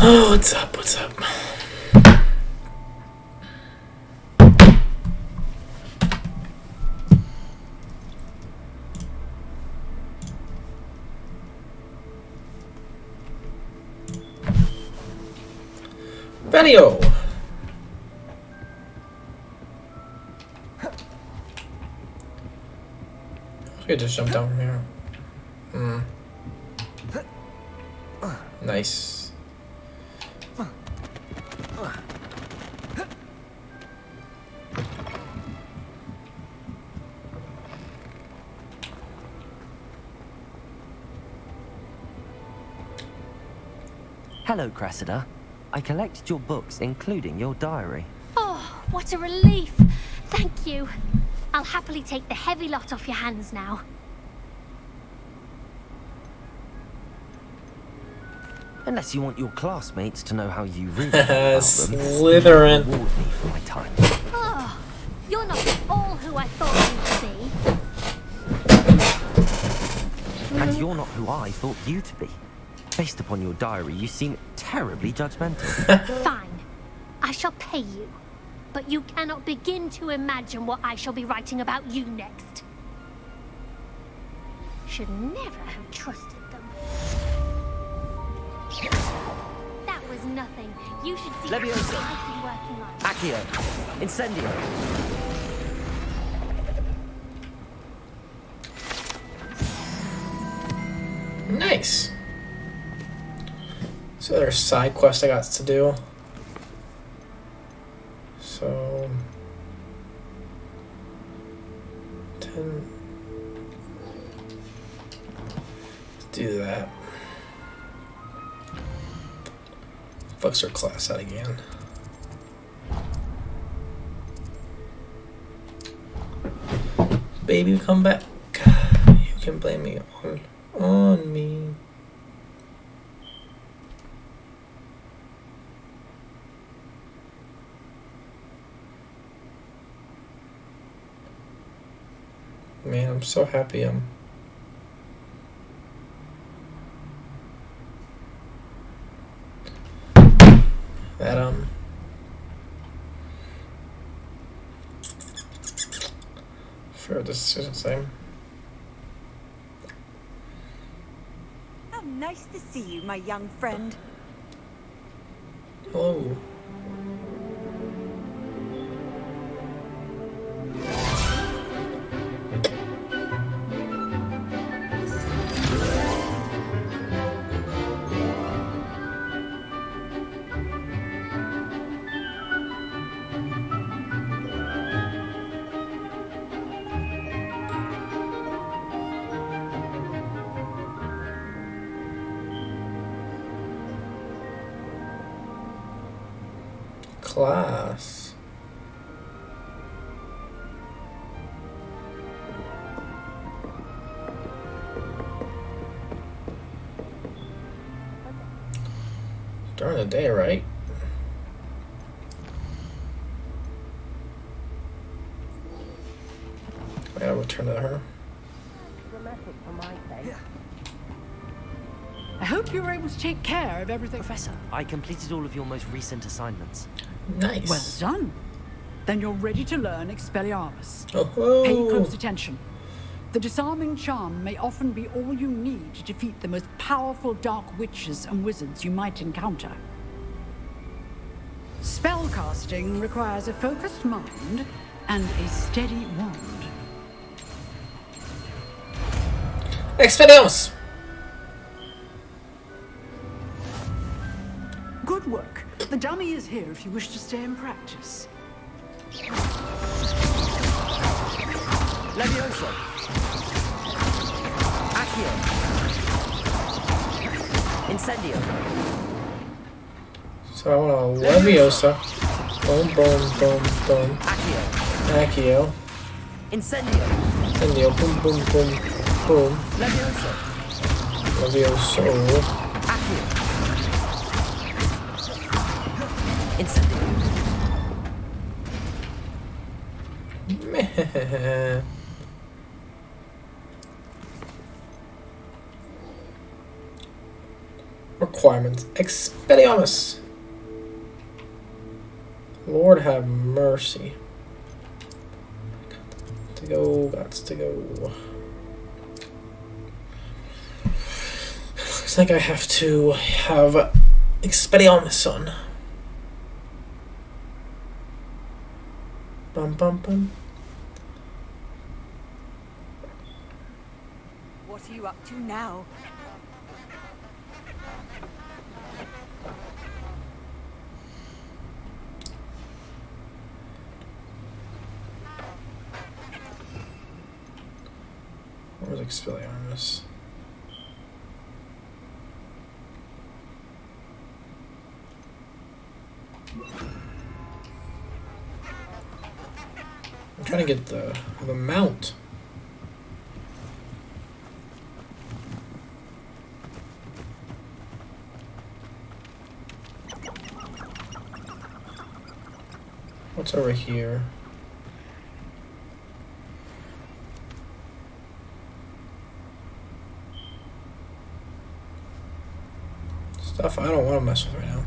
Oh, what's up? What's up? Video. I could just jump down from here. Nice. Hello, Cressida. I collected your books, including your diary. Oh, what a relief. Thank you. I'll happily take the heavy lot off your hands now. Unless you want your classmates to know how you really feel about them. Slytherin. Reward me for my time. Oh, you're not at all who I thought you to be. And you're not who I thought you to be. Based upon your diary, you seem terribly judgmental. Fine. I shall pay you. But you cannot begin to imagine what I shall be writing about you next. Should never have trusted them. That was nothing. You should see what Leviosa. I've been working on. Accio. Incendio. Nice. So there's side quest I got to do. So 10. Let's do that. Fuck's our class out again. Baby, come back. You can blame me on me. Man, I'm so happy that for this is the same. How nice to see you, my young friend. Hello. Class. During the day, right? I gotta return to her. I hope you were able to take care of everything. Professor, I completed all of your most recent assignments. Nice. Well done. Then you're ready to learn Expelliarmus. Oh, Pay close attention. The disarming charm may often be all you need to defeat the most powerful dark witches and wizards you might encounter. Spellcasting requires a focused mind and a steady wand. Expelliarmus. Good work. The dummy is here if you wish to stay in practice. Leviosa. Accio. Incendio. So I want a Leviosa. Boom, boom, boom, boom. Accio. Accio. Incendio. Incendio. Boom, boom, boom, boom. Leviosa. Levioso. Accio. Incendio. Meh. Requirements. Expelliarmus. Lord have mercy. To go, gots to go. Looks like I have to have Expelliarmus on. Bum bum bum. What are you up to now? Where's Expelliarmus? I'm trying to get the mount. What's over here? Stuff I don't want to mess with right now.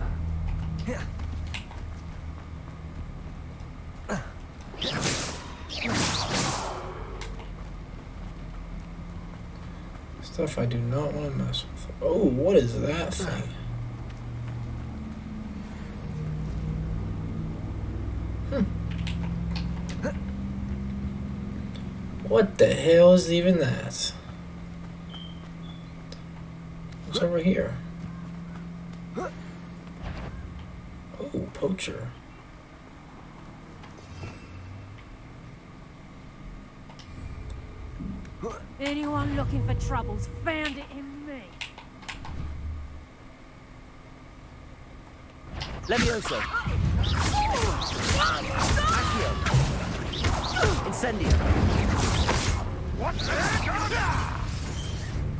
Stuff I do not want to mess with. Oh, what is that thing? What the hell is even that? What's over here? Oh, poacher. Anyone looking for troubles found it in me. Levioso. Accio. Incendio. What the heck?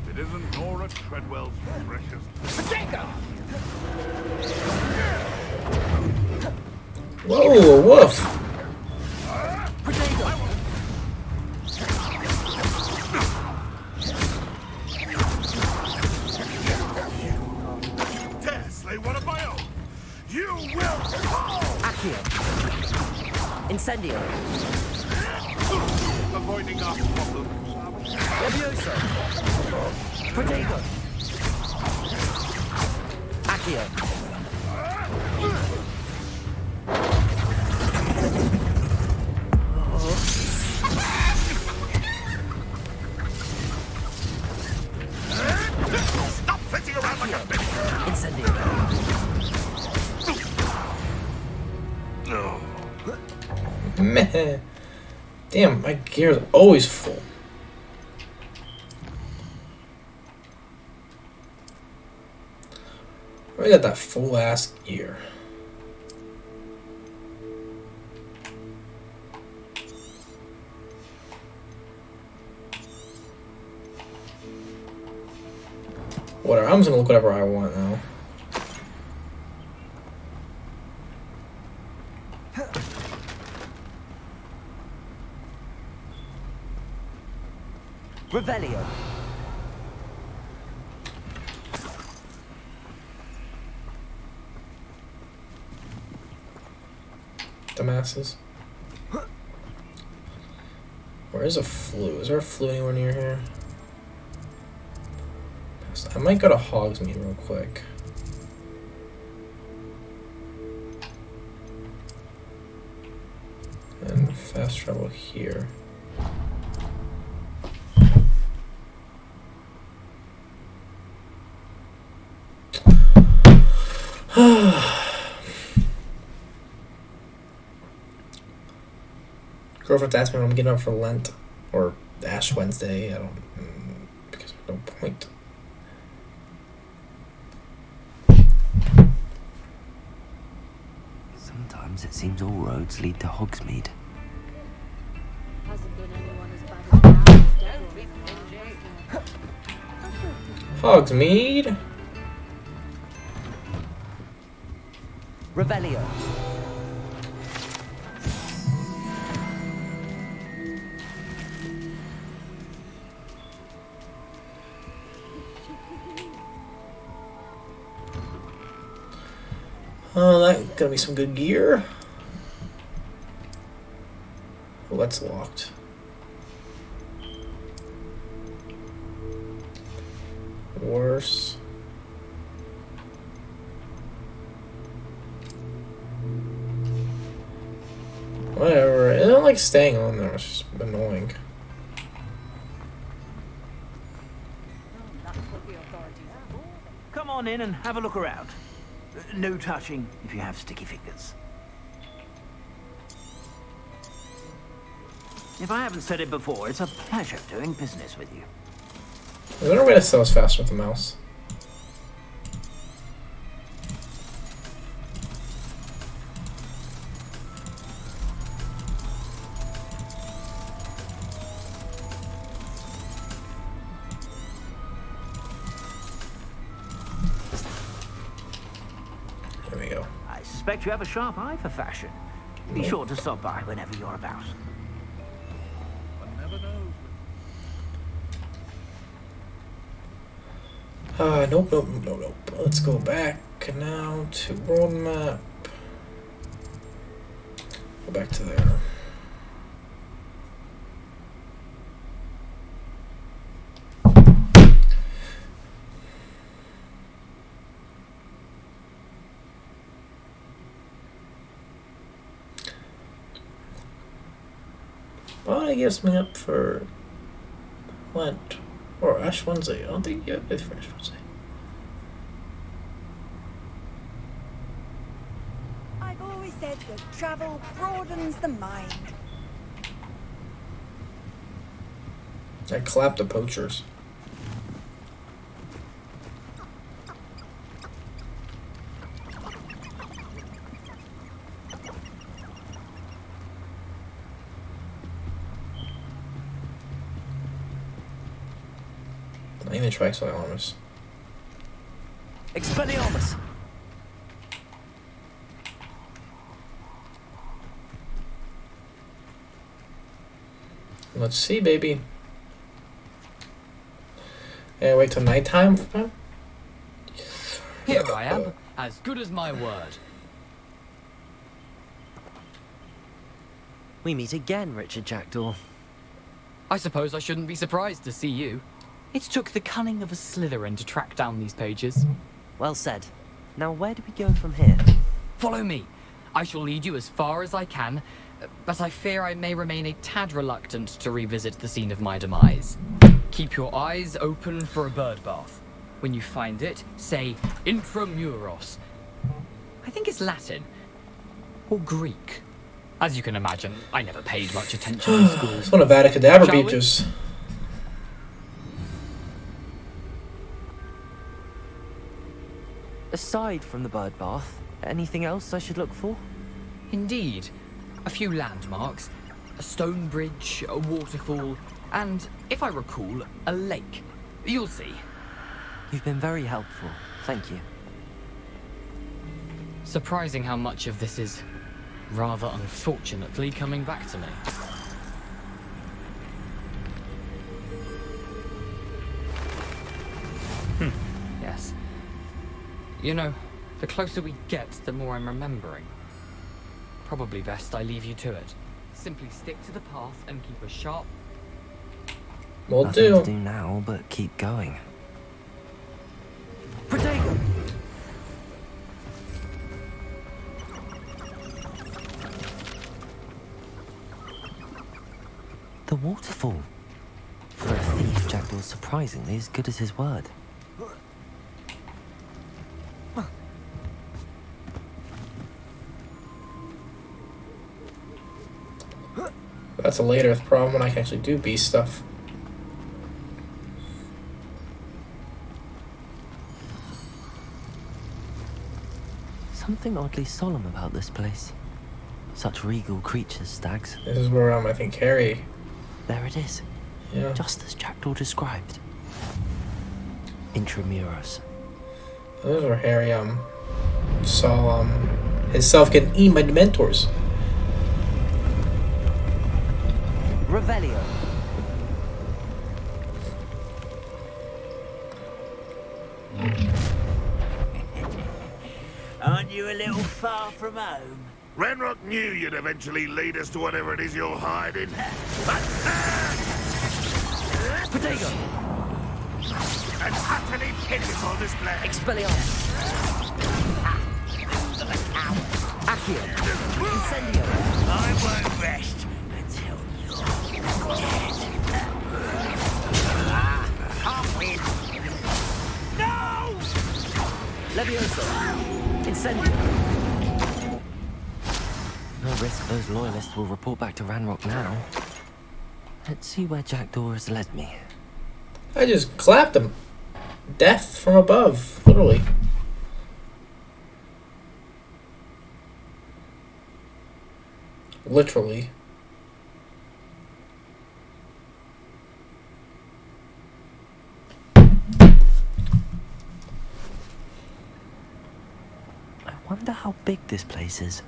It isn't Nora Treadwell's precious. Whoa, a wolf! Dare slay one of my own. You will fall. Accio. Incendio. Avoiding our problems. Levioso. Protego. Accio. Stop flitting around like a bitch. Incendio. No. Meh. Damn, my gear's always full. I got that full ass gear. Whatever, I'm just gonna look whatever I want now. Revelio. Dumbasses. Where is a flue? Is there a flue anywhere near here? I might go to Hogsmeade real quick. And fast travel here. Girlfriend asked me when I'm getting up for Lent or Ash Wednesday. I don't, because there's no point. Sometimes it seems all roads lead to Hogsmeade. Hasn't been anyone as bad as Hogsmeade? Revelio. Oh, that's gonna be some good gear. Oh, that's locked. Worse. Whatever. I don't like staying on there. It's just annoying. That's what the authorities are for. Come on in and have a look around. No touching if you have sticky fingers. If I haven't said it before, it's a pleasure doing business with you. Is there a way to sell us faster with the mouse? There we go. I suspect you have a sharp eye for fashion. Be sure to stop by whenever you're about. One never knows. Nope. Let's go back now to world map. Go back to there. Why would I give something up for Lent or Ash Wednesday? I don't think you have it for Ash Wednesday. I've always said that travel broadens the mind. I clapped the poachers. I think they try Silent Armors. Expelliarmus! Let's see, baby. And wait till nighttime for them? Here I am, as good as my word. We meet again, Richard Jackdaw. I suppose I shouldn't be surprised to see you. It took the cunning of a Slytherin to track down these pages. Well said. Now where do we go from here? Follow me. I shall lead you as far as I can, but I fear I may remain a tad reluctant to revisit the scene of my demise. Keep your eyes open for a bird bath. When you find it, say intramuros. I think it's Latin. Or Greek. As you can imagine, I never paid much attention in school. It's one of Vadacadabra Shall we? beaches. Aside from the bird bath, anything else I should look for? Indeed. A few landmarks, a stone bridge, a waterfall, and, if I recall, a lake. You'll see. You've been very helpful. Thank you. Surprising how much of this is, rather unfortunately, coming back to me. Yes. You know, the closer we get, the more I'm remembering. Probably best I leave you to it. Simply stick to the path and keep a sharp... Will Nothing do. to do now but keep going. Protego! The waterfall. For a thief, Jackdaw's surprisingly as good as his word. That's a later problem when I can actually do beast stuff. Something oddly solemn about this place. Such regal creatures, stags. This is where I think Harry. There it is. Yeah. Just as Jackdaw described. Intramuros. This is where Harry saw himself getting eaten by Dementors. Revelio. Aren't you a little far from home? Ranrock knew you'd eventually lead us to whatever it is you're hiding. Potato! An utterly pitiful display. Expelliarmus! Accio! Incendio! I won't rest until you're dead. Can't win. No! Levioso! Incendio! No risk those loyalists will report back to Ranrock now. Let's see where Jackdaw has led me. I just clapped him. Death from above, literally. Literally. I wonder how big this place is.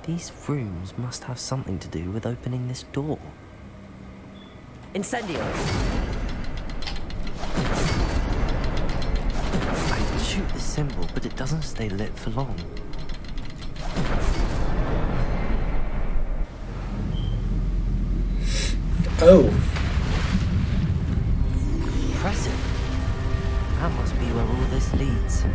These rooms must have something to do with opening this door. Incendio! I can shoot the symbol, but it doesn't stay lit for long. Oh. Impressive. That must be where all this leads.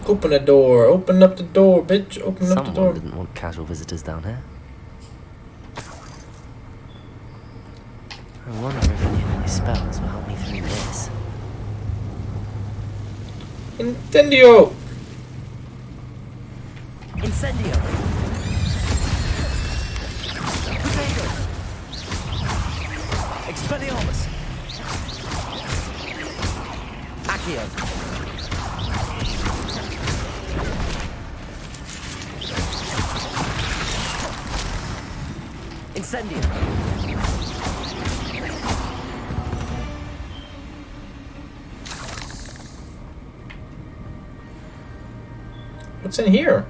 Open the door. Open up the door, bitch. Open up the door. Someone didn't want casual visitors down here. I wonder if any of my spells will help me through this. Incendio! Incendio! Potato! Expelliarmus! Accio! Incendio! What's in here?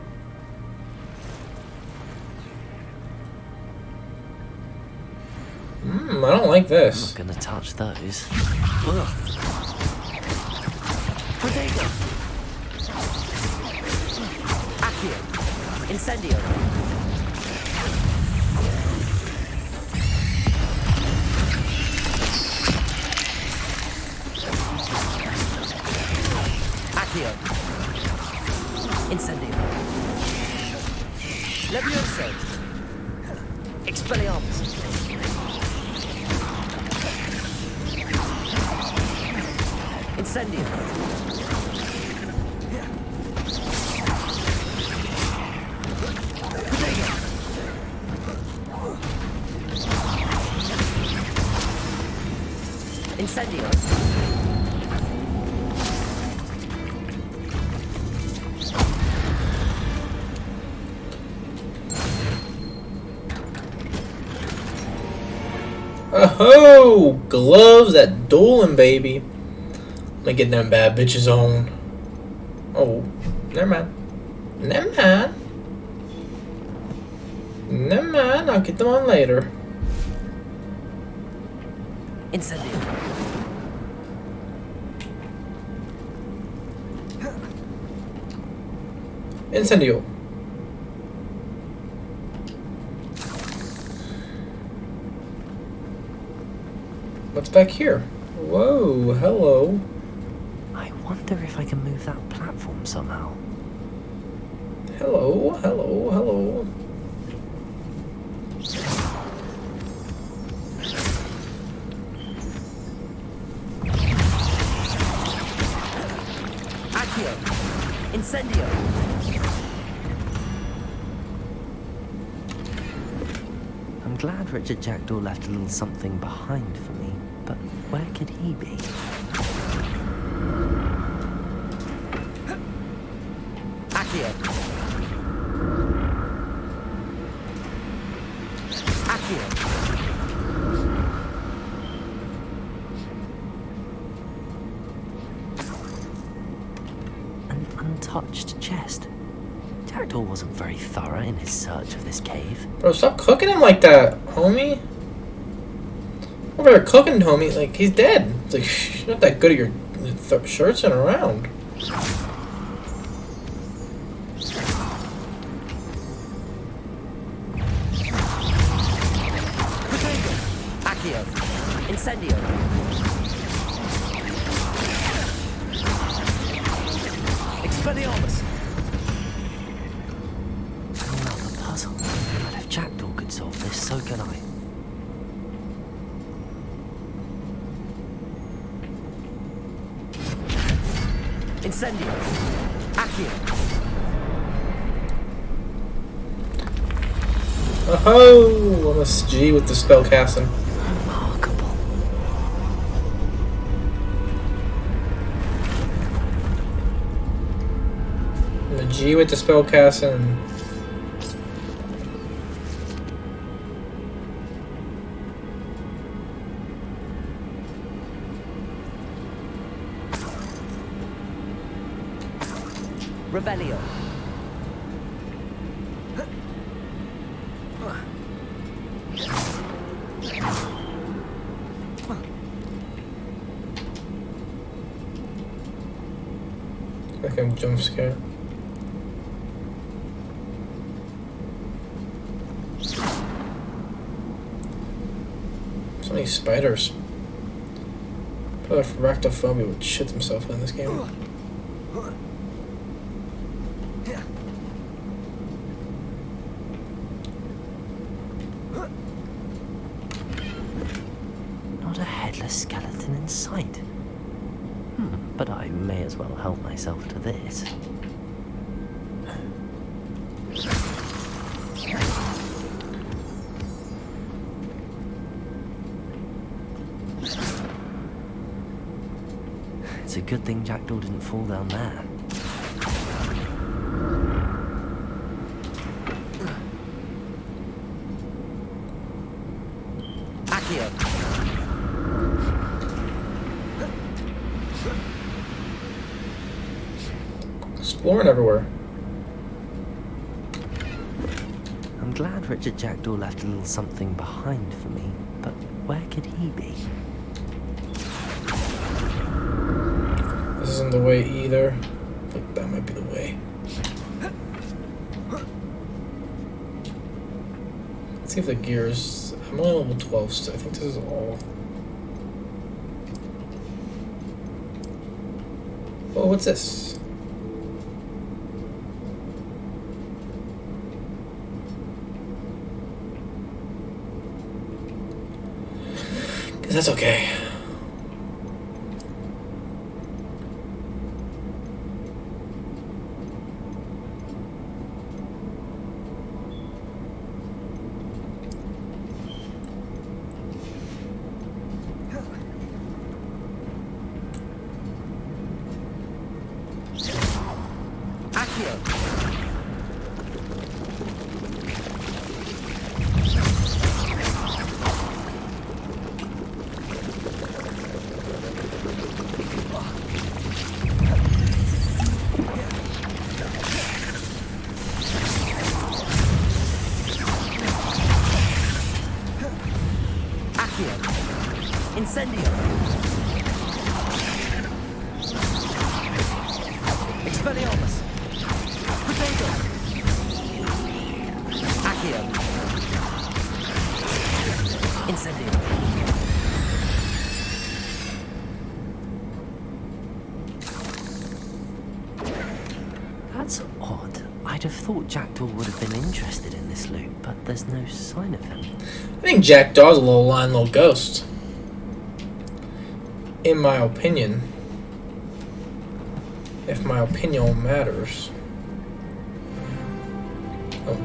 I don't like I'm this. not gonna touch those. Ugh. Potato! Accio! Incendio! Accio! Incendio! Levioso! Expelliarmus! Incendio! Incendio! Oh, gloves that dueling, baby. I'm gonna get them bad bitches on. Oh, never mind. Never mind. Never mind. I'll get them on later. Incendio! Incendio. What's back here? Whoa, hello. I wonder if I can move that platform somehow. Hello, hello, hello. Accio! Incendio! I'm glad Richard Jackdaw left a little something behind for me, but where could he be? Accio! Accio! Jackdaw wasn't very thorough in his search of this cave. Bro, stop cooking him like that, homie. Over there cooking, homie. Like, he's dead. It's like, you're not that good at your shirts and around. Accio. Incendio. Expelliarmus. Another puzzle. But if Jackdaw could solve this, so can I. Incendio. Accio. Oh, on a G with the spell casting. Remarkable. And the G with the spell casting. Revelio. Like a jump scare. So many spiders. Probably if Ractophobia would shit himself in this game. Not a headless skeleton in sight. But I may as well help myself to this. It's a good thing Jackdaw didn't fall down there. Accio. Exploring everywhere. I'm glad Richard Jackdaw left a little something behind for me, but where could he be? This isn't the way either. But that might be the way. Let's see if the gears. I'm only level 12, so I think this is all. Oh, what's this? That's okay. Incendio. Expelliarmus. Potato. Accio. Incendio. That's odd. I'd have thought Jackdaw would have been interested in this loot, but there's no sign of him. I think Jackdaw's a little lying little ghost. In my opinion. If my opinion matters. Oh.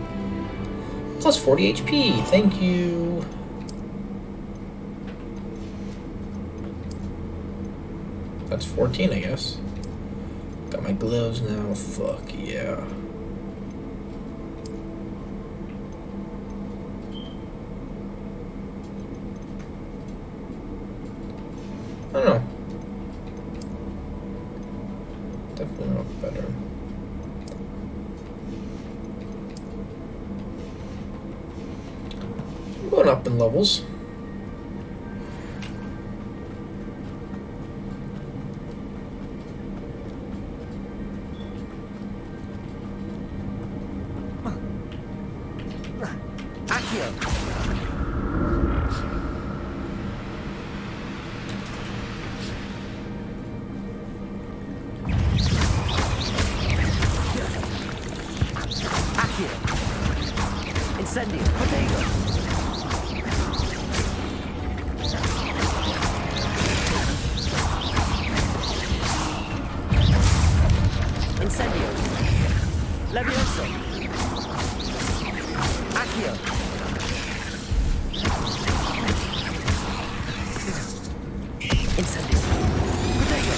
Plus 40 HP. Thank you. That's 14, I guess. Got my gloves now. Fuck yeah. I don't know. Definitely not better. going up in levels. Incendio, potato. Incendio. Levioso. Accio. Incendio. Potato.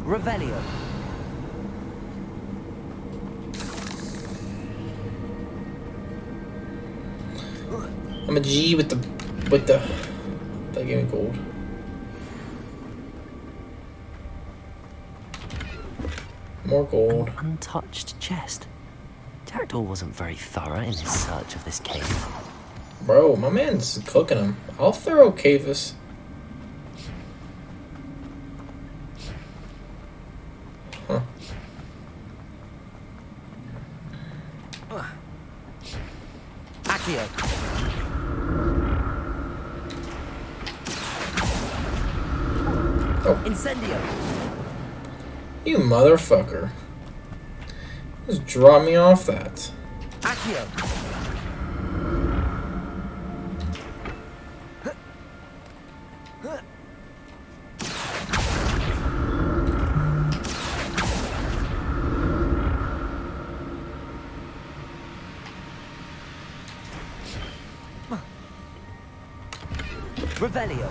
Revelio. I'm a G with the that gave me gold. More gold. An untouched chest. Jackdaw wasn't very thorough in his search of this cave. Bro, my man's cooking him. I'll throw Cavis. Huh. Accio. Oh. Incendio. You motherfucker. Just drop me off that. Accio. Revelio.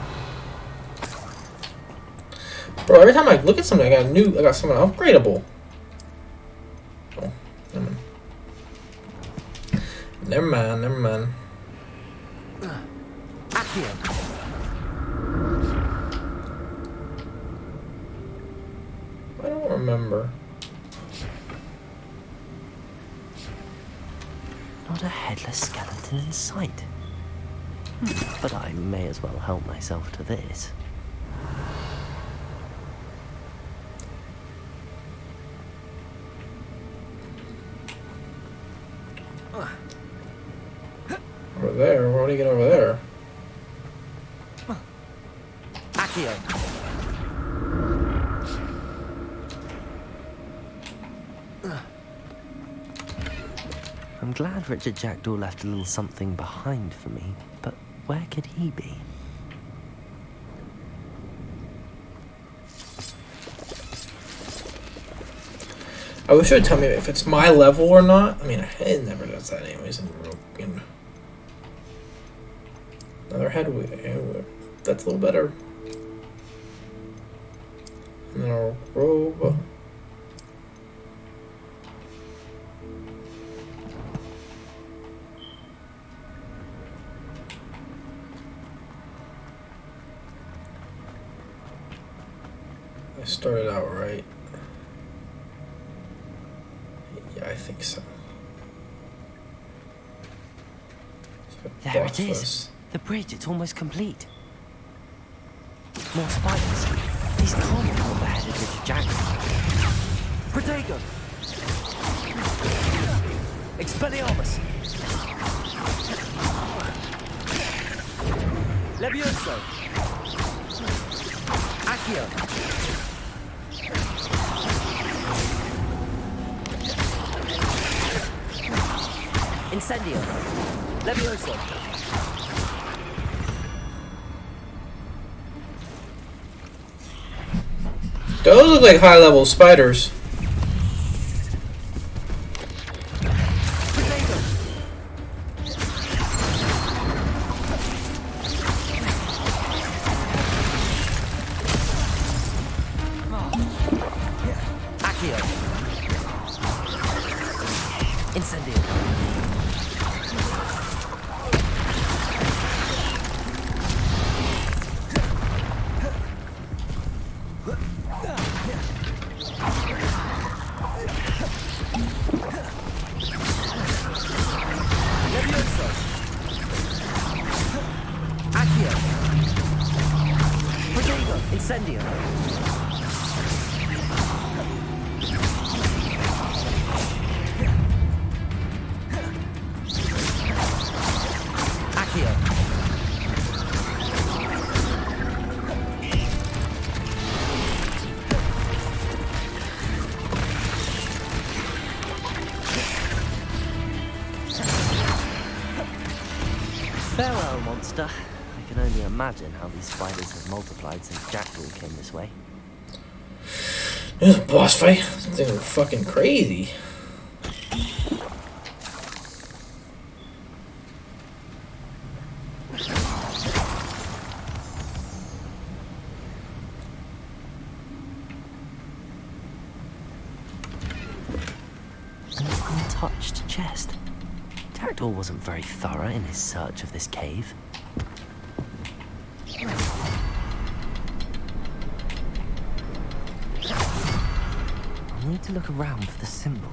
Bro, every time I look at something, I got something upgradable. Oh, never mind. Never mind. Accio. I don't remember. Not a headless skeleton in sight. But I may as well help myself to this. Over there? What do you get over there? Accio. I'm glad Richard Jackdaw left a little something behind for me, but where could he be? I wish it would tell me if it's my level or not. I mean, it never does that anyways. Another head. That's a little better. And then a robe. I started out right. Yeah, I think so. There it is. The bridge, it's almost complete. More spiders. These can't be all beheaded Richard Jackdaw. Protego! Expelliarmus! Levioso! Accio! Incendio! Levioso! Those look like high-level spiders. Accio! Incendio! Levioso. Accio. Protego. Incendio. Accio. Farewell, monster. I can only imagine how these spiders have multiplied since Jackdaw came this way. This boss fight. These things are fucking crazy. An untouched chest. Jackdaw wasn't very thorough in his search of this cave. I'll need to look around for the symbol.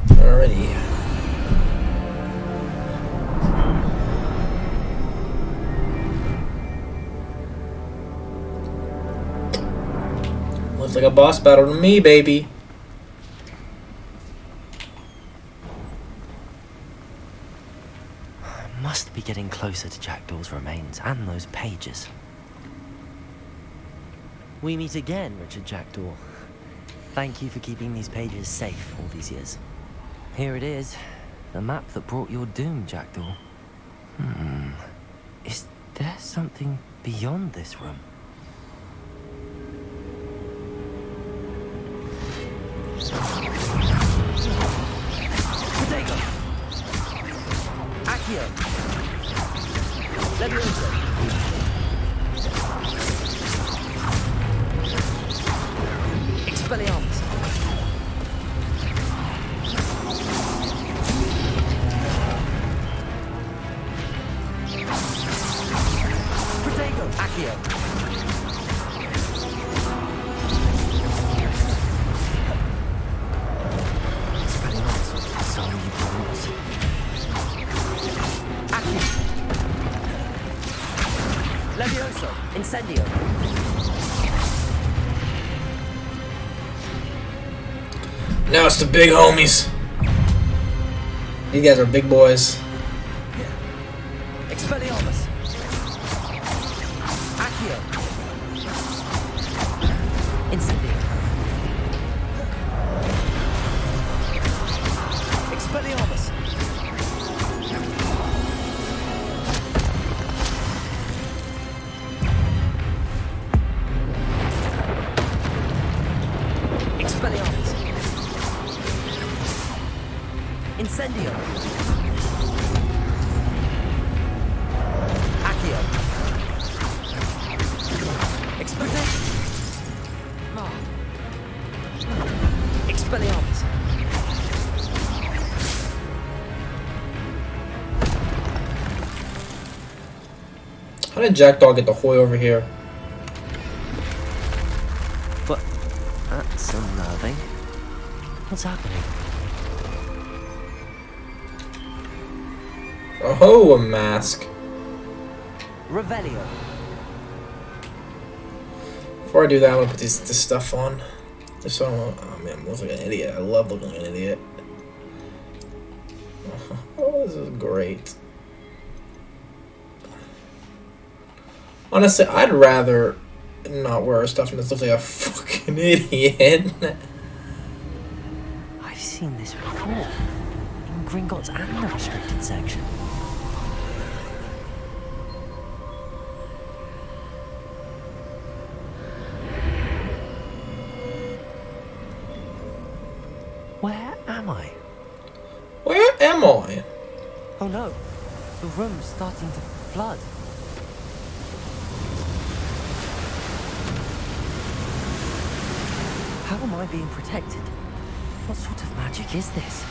Alrighty. Looks like a boss battle to me, baby. I must be getting closer to Jackdaw's remains and those pages. We meet again, Richard Jackdaw. Thank you for keeping these pages safe all these years. Here it is, the map that brought your doom, Jackdaw. Is there something beyond this room? Protego! Accio! Levioso! Expelliarmus! Protego! Accio! Levioso, incendio. Now it's the big homies. These guys are big boys. Expelliarmus. Accio. Incendio. Expelliarmus. Expelliarmus. Incendio. Accio. Expelliarmus. Expelliarmus. How did Jackdaw get the Hoy over here? But that's unnerving. What's happening? Oh, a mask. Revelio. Before I do that, I'm gonna put this stuff on. Just so I don't, oh man, I look like an idiot. I love looking like an idiot. Oh, this is great. Honestly, I'd rather not wear stuff and just look like a fucking idiot. I've seen this before. In Gringotts and the restricted section. Where am I? Where am I? Oh no, the room's starting to flood. How am I being protected? What sort of magic is this?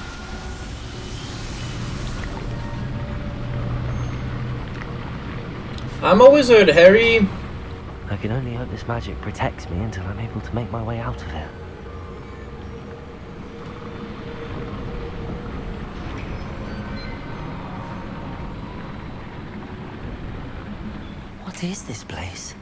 I'm a wizard, Harry. I can only hope this magic protects me until I'm able to make my way out of here. What is this place?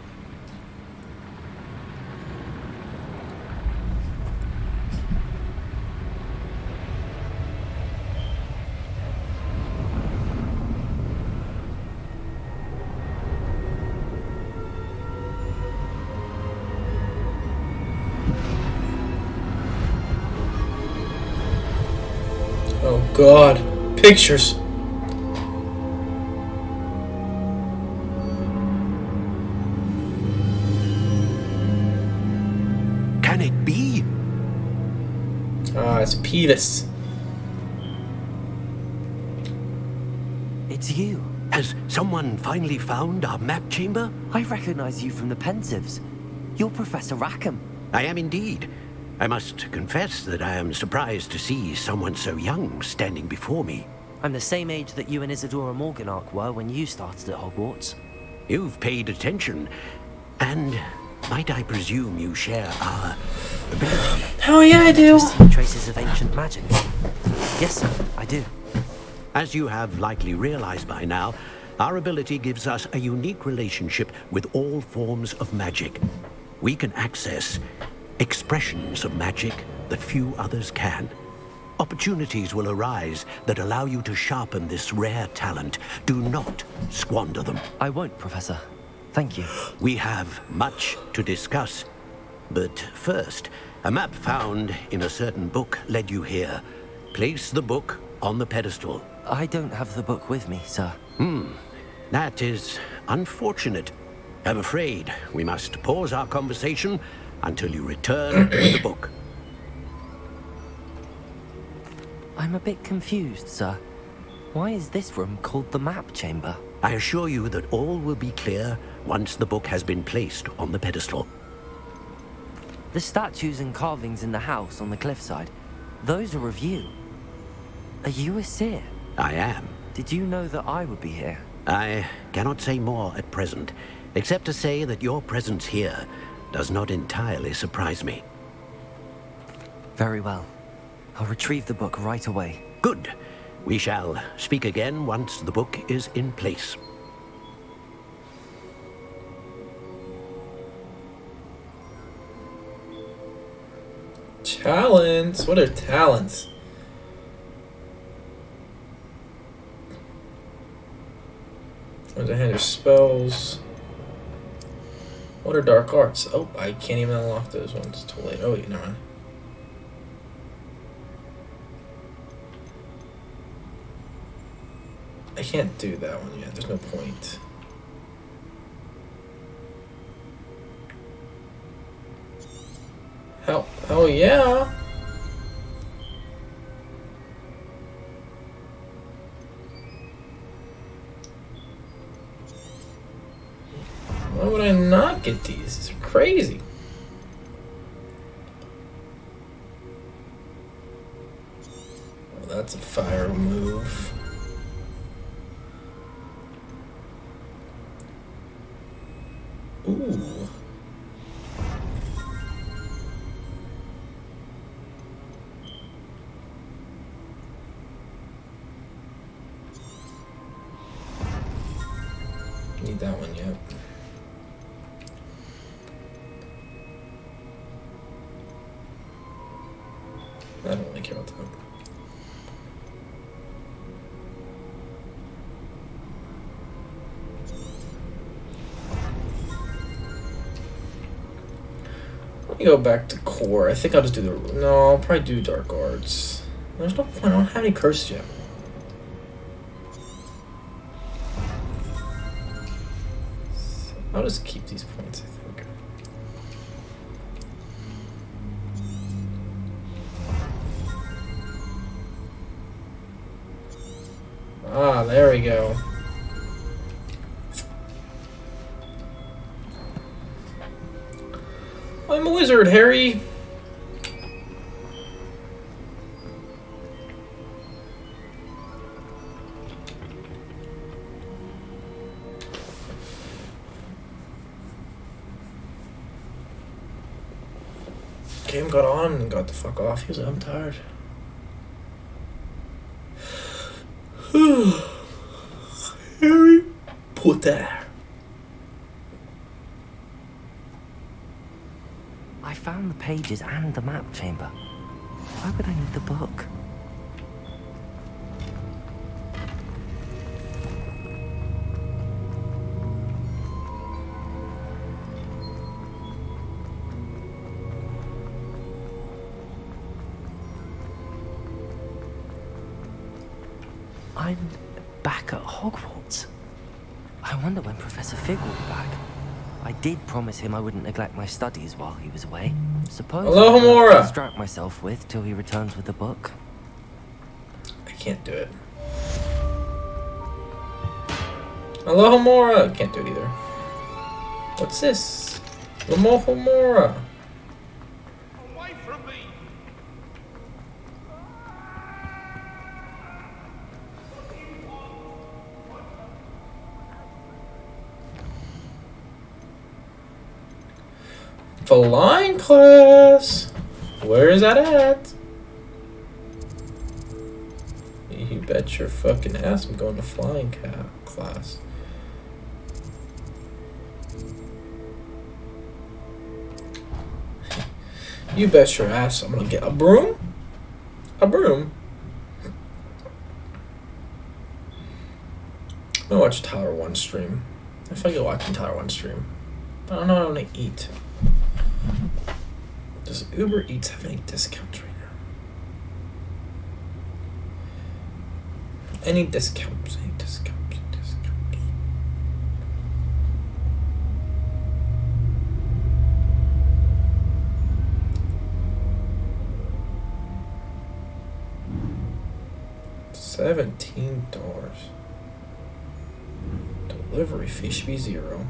Oh God, pictures. Can it be? Ah, it's Peeves. It's you. Has someone finally found our map chamber? I recognize you from the Pensieves. You're Professor Rackham. I am indeed. I must confess that I am surprised to see someone so young standing before me. I'm the same age that you and Isadora Morganach were when you started at Hogwarts. You've paid attention, and might I presume you share our ability? Hell yeah, I do. See traces of ancient magic. Yes, sir, I do. As you have likely realized by now, our ability gives us a unique relationship with all forms of magic. We can access expressions of magic that few others can. Opportunities will arise that allow you to sharpen this rare talent. Do not squander them. I won't, Professor. Thank you. We have much to discuss. But first, a map found in a certain book led you here. Place the book on the pedestal. I don't have the book with me, sir. That is unfortunate. I'm afraid we must pause our conversation until you return with the book. I'm a bit confused, sir. Why is this room called the map chamber? I assure you that all will be clear once the book has been placed on the pedestal. The statues and carvings in the house on the cliffside, those are of you. Are you a seer? I am. Did you know that I would be here? I cannot say more at present, except to say that your presence here does not entirely surprise me. Very well. I'll retrieve the book right away. Good. We shall speak again once the book is in place. Talents? What are talents? What are hand spells? What are dark arts? Oh, I can't even unlock those ones. Too late. Oh, wait, never mind. I can't do that one yet. There's no point. Hell yeah! Why would I not get these? It's crazy. Oh, that's a fire move. Ooh. Need that one yet. I don't really care about that. Let me go back to core. I think I'll just do the... No, I'll probably do dark arts. There's no point. I don't have any curses yet. So I'll just keep these points, I think. Ah, there we go. I'm a wizard, Harry. game got on and got the fuck off. He was like, I'm tired. Harry Potter. I found the pages and the map chamber. Why would I need the book? I'm back at Hogwarts. I wonder when Professor Fig will be back. I did promise him I wouldn't neglect my studies while he was away. Suppose Hello, I'll Homura. distract myself with till he returns with the book. I can't do it. Hello, Homura. Can't do it either. What's this? Hello, Homura. Away from me! Flying class. Where is that at? You bet your fucking ass I'm going to flying class. You bet your ass I'm gonna get a broom? A broom? I'm gonna watch Tower 1 stream. I feel like you're watching Tower 1 stream. I don't know what I want to eat. Does Uber Eats have any discounts right now? Any discounts? Any discounts? Discounts? $17. Delivery fee should be $0.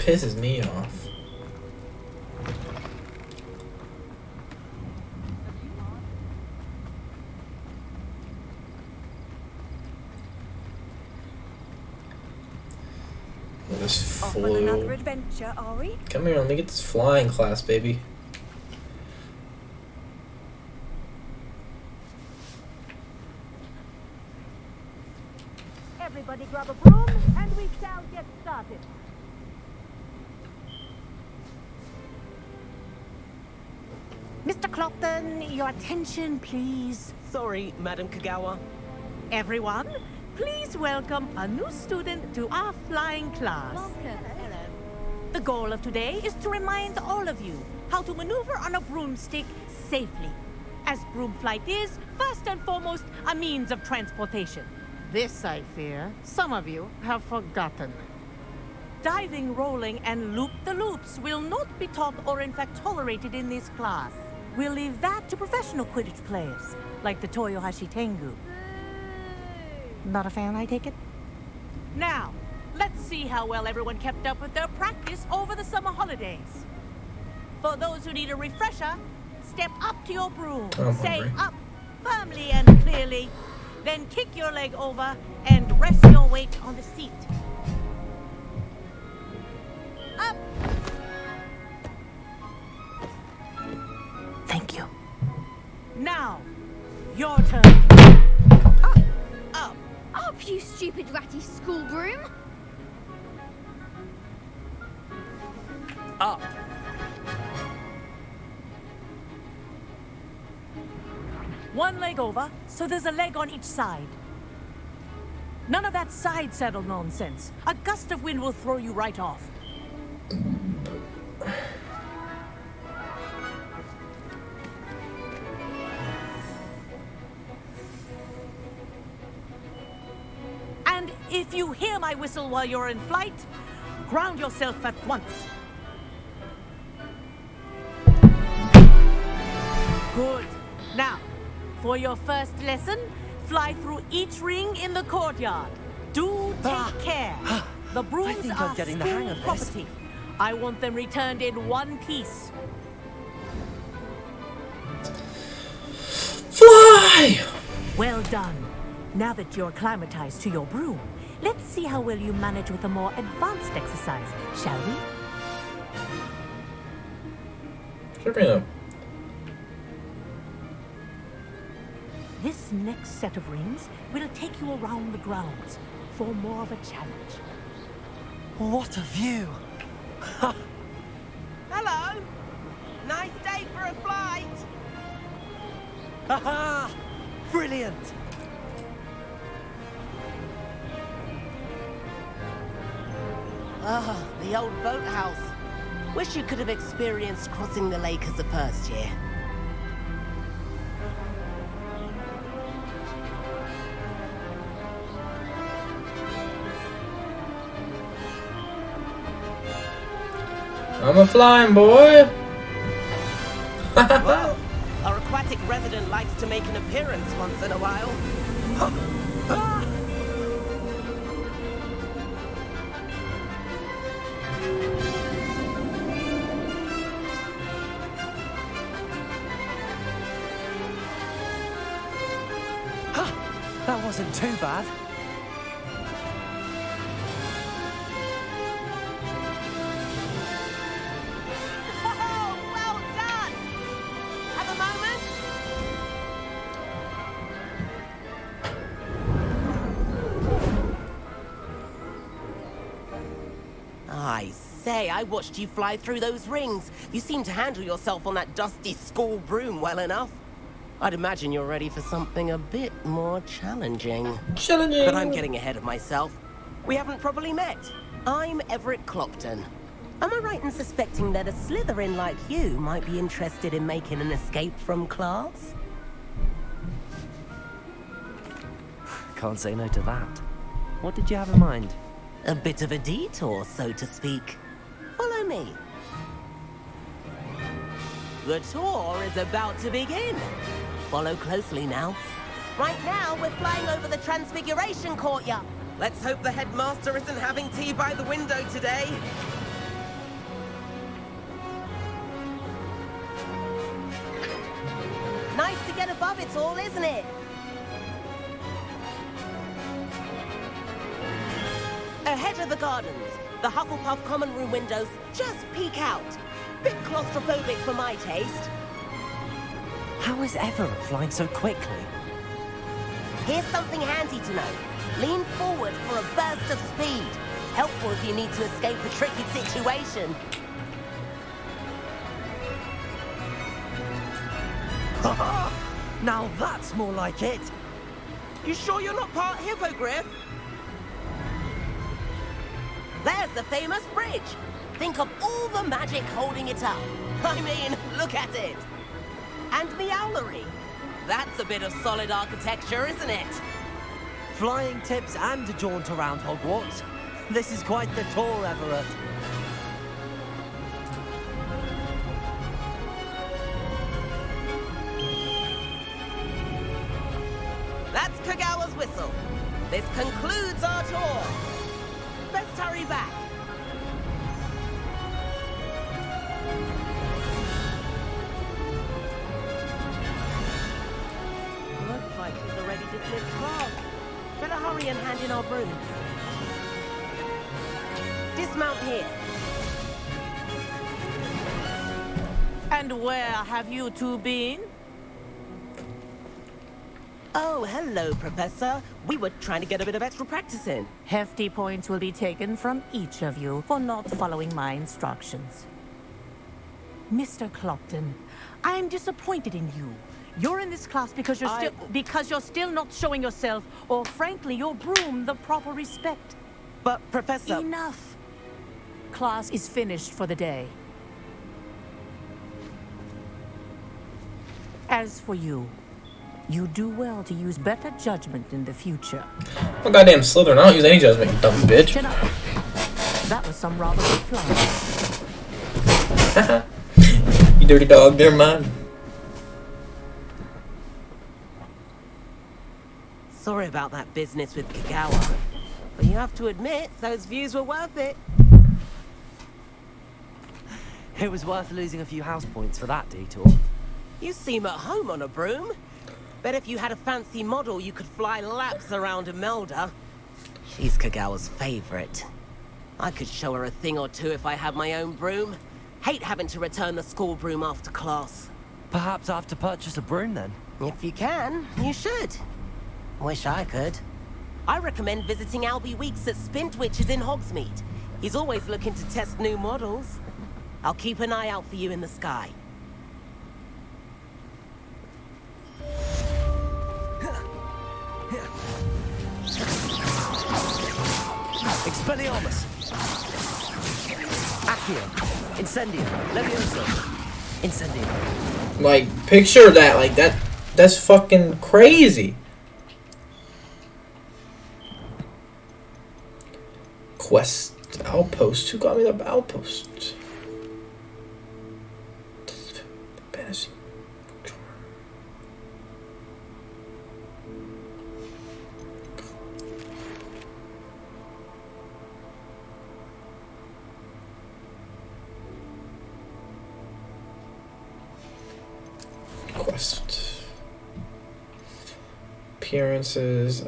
Pisses me off. This Off on another adventure, are we? Come here, let me get this flying class, baby. Everybody grab a broom and we shall get started. Mr. Clopton, your attention, please. Sorry, Madam Kagawa. Everyone, please welcome a new student to our flying class. The goal of today is to remind all of you how to maneuver on a broomstick safely, as broom flight is, first and foremost, a means of transportation. This, I fear, some of you have forgotten. Diving, rolling, and loop-the-loops will not be taught or in fact tolerated in this class. We'll leave that to professional Quidditch players, like the Toyohashi Tengu. Not a fan, I take it? Now, let's see how well everyone kept up with their practice over the summer holidays. For those who need a refresher, step up to your broom, say up firmly and clearly, then kick your leg over and rest your weight on the seat. Up! Thank you. Now, your turn. Up! Up, you stupid ratty school broom! Up. One leg over, so there's a leg on each side. None of that side saddle nonsense. A gust of wind will throw you right off. And if you hear my whistle while you're in flight, ground yourself at once. Good. Now, for your first lesson, fly through each ring in the courtyard. Do take care. The brooms think are I'm getting the hang school of this. property. I want them returned in one piece. Fly! Well done. Now that you're acclimatized to your broom, let's see how well you manage with a more advanced exercise, shall we? Sabrina. This next set of rings will take you around the grounds for more of a challenge. What a view! Hello. Nice day for a flight. Haha! Brilliant! Ah, the old boathouse. Wish you could have experienced crossing the lake as a first year. I'm a flying boy. Well, our aquatic resident likes to make an appearance once in a while. That wasn't too bad. Oh, well done! Have a moment? I say, I watched you fly through those rings. You seem to handle yourself on that dusty school broom well enough. I'd imagine you're ready for something a bit more challenging. Challenging. But I'm getting ahead of myself. We haven't properly met. I'm Everett Clopton. Am I right in suspecting that a Slytherin like you might be interested in making an escape from class? Can't say no to that. What did you have in mind? A bit of a detour, so to speak. Follow me. The tour is about to begin. Follow closely now. Right now, we're flying over the Transfiguration Courtyard. Let's hope the headmaster isn't having tea by the window today. Nice to get above it all, isn't it? Ahead of the gardens, the Hufflepuff common room windows just peek out. Bit claustrophobic for my taste. How is Everett flying so quickly? Here's something handy to know. Lean forward for a burst of speed. Helpful if you need to escape a tricky situation. Now that's more like it. You sure you're not part hippogriff? There's the famous bridge. Think of all the magic holding it up. I mean, look at it. And the owlery. That's a bit of solid architecture, isn't it? Flying tips and a jaunt around Hogwarts. This is quite the tour, Everett. That's Kagawa's whistle. This concludes our tour. Best hurry back. Looks like she's already dismissed class. Better hurry and hand in our brooms. Dismount here. And where have you two been? Oh, hello, Professor. We were trying to get a bit of extra practice in. Hefty points will be taken from each of you for not following my instructions. Mr. Clopton, I am disappointed in you. You're in this class because you're still not showing yourself, or frankly, your broom the proper respect. But, Professor... Enough! Class is finished for the day. As for you, you do well to use better judgment in the future. Oh, goddamn Slytherin. I don't use any judgment, you dumb bitch. Chin up. That was some rather good flying. You dirty dog, they're mine. Sorry about that business with Kagawa. But you have to admit, those views were worth it. It was worth losing a few house points for that detour. You seem at home on a broom. Bet if you had a fancy model, you could fly laps around Imelda. She's Kagawa's favorite. I could show her a thing or two if I had my own broom. Hate having to return the school broom after class. Perhaps I have to purchase a broom then? If you can, you should. Wish I could. I recommend visiting Albie Weeks at Spintwitches in Hogsmeade. He's always looking to test new models. I'll keep an eye out for you in the sky. Expelliarmus! Accio! Incendio! Levioso! Incendio! Like, picture that, like, that's fucking crazy. Quest outpost. Who got me the outpost? Fantasy. Quest. Appearances.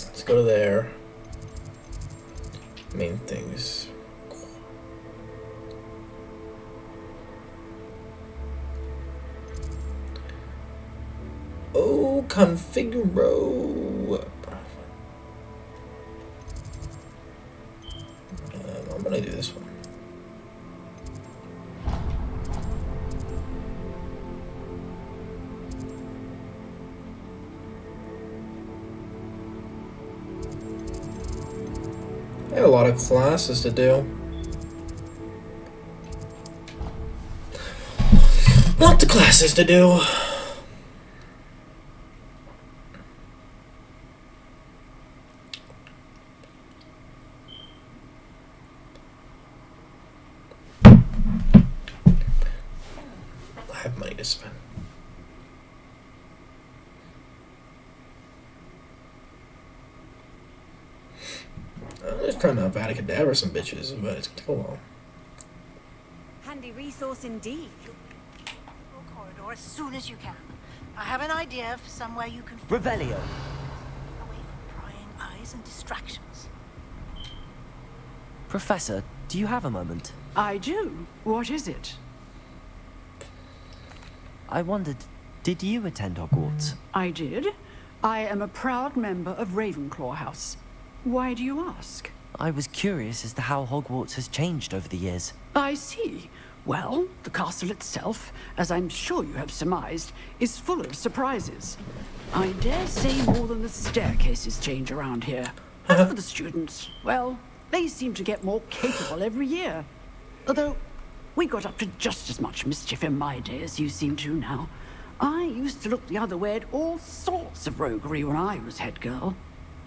Let's go to there. Main things. Oh, configure. I'm gonna do this one. I have a lot of classes to do. Lots of classes to do. I have money to spend. I'm just trying to Avada some bitches, but it's gonna take a while. Handy resource indeed. Corridor as soon as you can. I have an idea for somewhere you can Revelio. away from prying eyes and distractions. Professor, do you have a moment? I do. What is it? I wondered, did you attend Hogwarts? I did. I am a proud member of Ravenclaw House. Why do you ask? I was curious as to how Hogwarts has changed over the years. I see. Well, the castle itself, as I'm sure you have surmised, is full of surprises. I dare say more than the staircases change around here. As for the students, well, they seem to get more capable every year. Although, we got up to just as much mischief in my day as you seem to now. I used to look the other way at all sorts of roguery when I was head girl.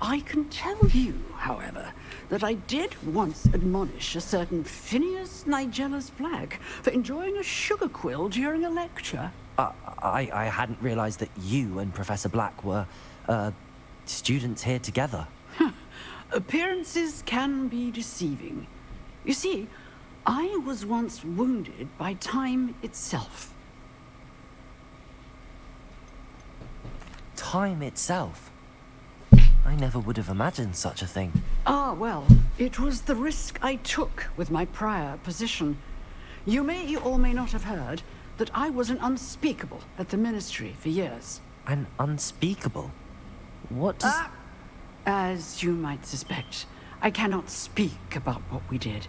I can tell you, however, that I did once admonish a certain Phineas Nigella's Black for enjoying a sugar quill during a lecture. I hadn't realized that you and Professor Black were, students here together. Appearances can be deceiving. You see, I was once wounded by time itself. Time itself? I never would have imagined such a thing. Ah, well, it was the risk I took with my prior position. You may or may not have heard that I was an unspeakable at the Ministry for years. An unspeakable? What does... As you might suspect, I cannot speak about what we did.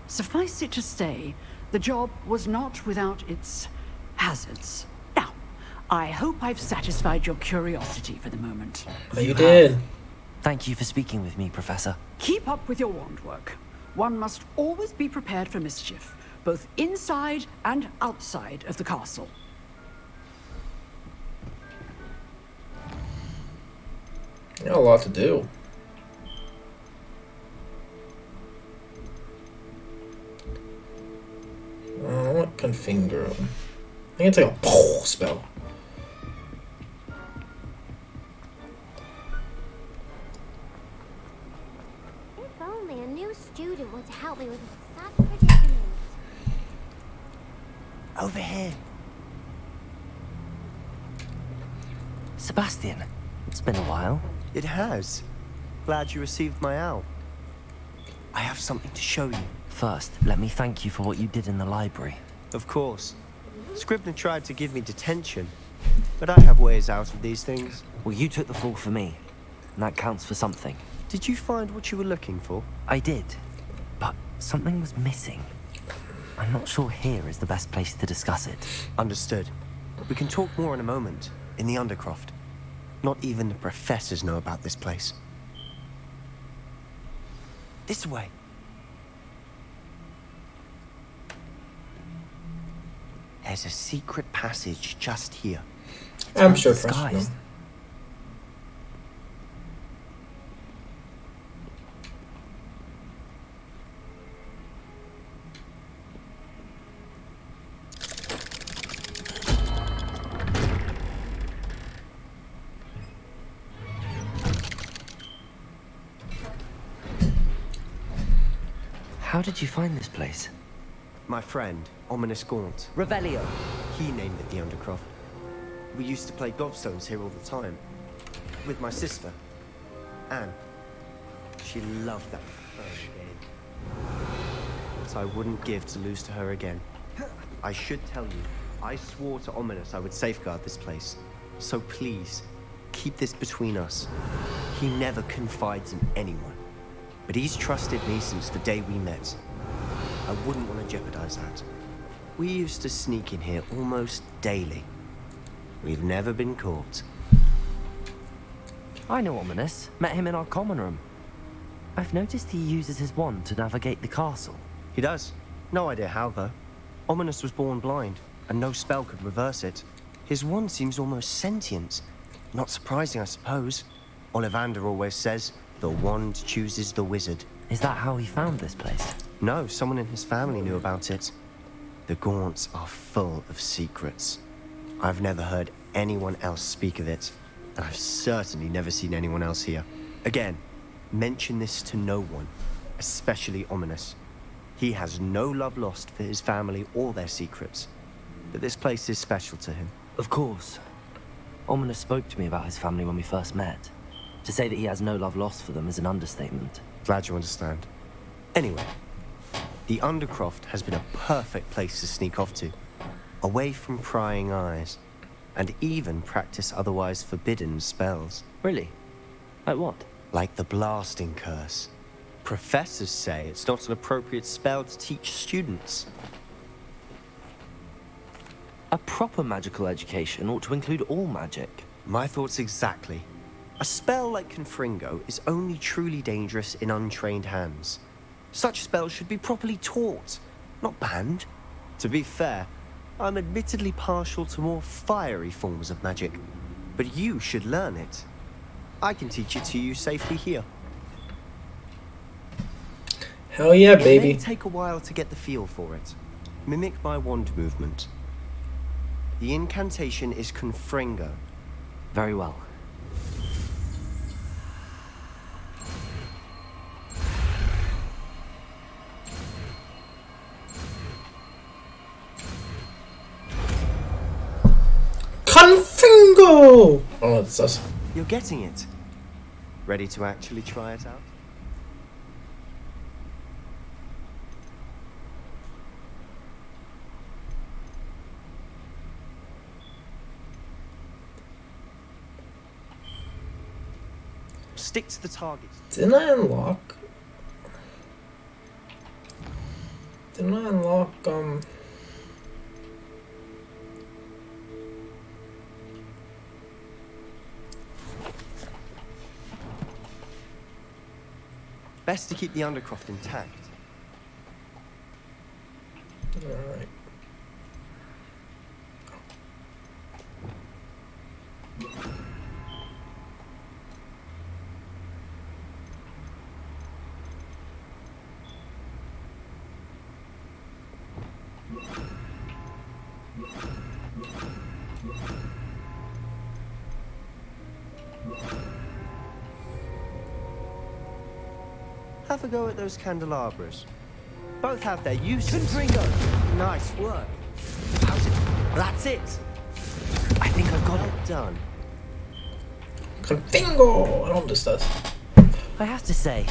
Suffice it to say, the job was not without its hazards. Now, I hope I've satisfied your curiosity for the moment. You did. Thank you for speaking with me, Professor. Keep up with your wand work. One must always be prepared for mischief, both inside and outside of the castle. You got a lot to do. I want Configure. I can take a spell. If only a new student were to help me with a sad predicament. Over here. Sebastian, it's been a while. It has. Glad you received my owl. I have something to show you. First, let me thank you for what you did in the library. Of course. Scribner tried to give me detention, but I have ways out of these things. Well, you took the fall for me, and that counts for something. Did you find what you were looking for? I did, but something was missing. I'm not sure here is the best place to discuss it. Understood. We can talk more in a moment, in the Undercroft. Not even the professors know about this place. This way. There's a secret passage just here. I'm sure disguised. How did you find this place? My friend, Ominous Gaunt. Revelio. He named it the Undercroft. We used to play gobstones here all the time. With my sister, Anne. She loved that game. What I wouldn't give to lose to her again. I should tell you, I swore to Ominous I would safeguard this place. So please, keep this between us. He never confides in anyone. But he's trusted me since the day we met. I wouldn't want to jeopardize that. We used to sneak in here almost daily. We've never been caught. I know Ominous. Met him in our common room. I've noticed he uses his wand to navigate the castle. He does. No idea how, though. Ominous was born blind, and no spell could reverse it. His wand seems almost sentient. Not surprising, I suppose. Ollivander always says, the wand chooses the wizard. Is that how he found this place? No, someone in his family knew about it. The Gaunts are full of secrets. I've never heard anyone else speak of it, and I've certainly never seen anyone else here. Again, mention this to no one, especially Ominous. He has no love lost for his family or their secrets, but this place is special to him. Of course. Ominous spoke to me about his family when we first met. To say that he has no love lost for them is an understatement. Glad you understand. Anyway, the Undercroft has been a perfect place to sneak off to, away from prying eyes, and even practice otherwise forbidden spells. Really? Like what? Like the blasting curse. Professors say it's not an appropriate spell to teach students. A proper magical education ought to include all magic. My thoughts exactly. A spell like Confringo is only truly dangerous in untrained hands. Such spells should be properly taught, not banned. To be fair, I'm admittedly partial to more fiery forms of magic, but you should learn it. I can teach it to you safely here. Hell yeah, baby. It may take a while to get the feel for it. Mimic my wand movement. The incantation is Confringo. Very well. Confringo! Oh, that's us. You're getting it. Ready to actually try it out? Stick to the target. Didn't I unlock? Best to keep the Undercroft intact. Alright. Have a go at those candelabras. Both have their uses. Confringo! Nice work. How's it? That's it. I think I've got it. Well done. Confingo! ¿Dónde estás? I have to say,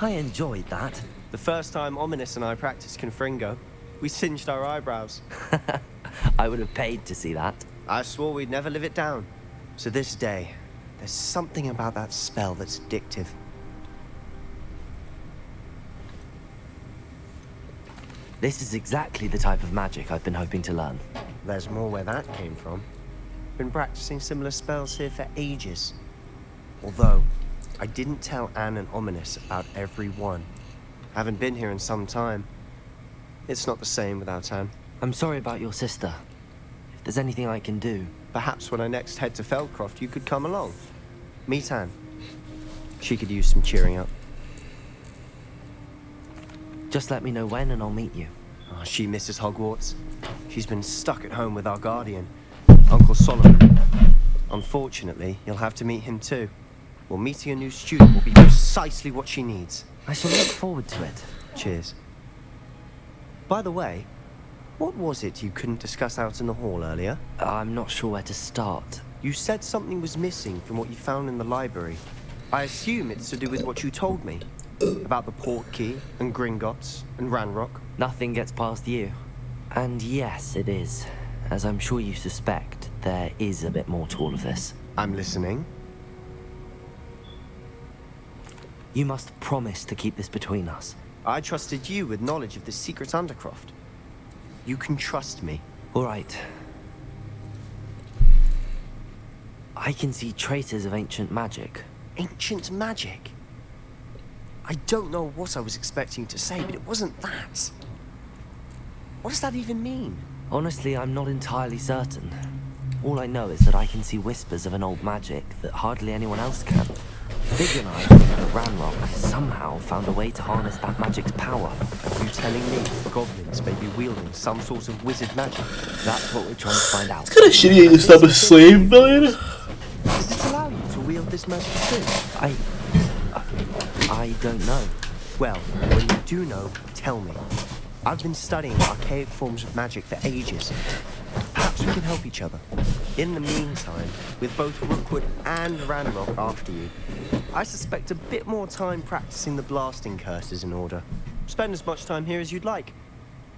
I enjoyed that. The first time Ominous and I practiced Confringo, we singed our eyebrows. I would have paid to see that. I swore we'd never live it down. So this day, there's something about that spell that's addictive. This is exactly the type of magic I've been hoping to learn. There's more where that came from. Been practicing similar spells here for ages. Although, I didn't tell Anne and Ominous about every one. Haven't been here in some time. It's not the same without Anne. I'm sorry about your sister. If there's anything I can do... Perhaps when I next head to Feldcroft, you could come along. Meet Anne. She could use some cheering up. Just let me know when and I'll meet you. Oh, she misses Hogwarts. She's been stuck at home with our guardian, Uncle Solomon. Unfortunately, you'll have to meet him too. Well, meeting a new student will be precisely what she needs. I shall look forward to it. Cheers. By the way, what was it you couldn't discuss out in the hall earlier? I'm not sure where to start. You said something was missing from what you found in the library. I assume it's to do with what you told me. About the port key, and Gringotts, and Ranrock. Nothing gets past you. And yes, it is. As I'm sure you suspect, there is a bit more to all of this. I'm listening. You must promise to keep this between us. I trusted you with knowledge of the secret Undercroft. You can trust me. All right. I can see traces of ancient magic. Ancient magic? I don't know what I was expecting to say, but it wasn't that. What does that even mean? Honestly, I'm not entirely certain. All I know is that I can see whispers of an old magic that hardly anyone else can. Big and I, at Ranrock, somehow found a way to harness that magic's power. Are you telling me goblins may be wielding some sort of wizard magic? That's what we're trying to find out. It's kind of shitty to stop a slave villain. Does it allow you to wield this magic too? I don't know. Well, when you do know, tell me. I've been studying archaic forms of magic for ages. Perhaps we can help each other. In the meantime, with both Rookwood and Ranrock after you, I suspect a bit more time practicing the blasting curse is in order. Spend as much time here as you'd like.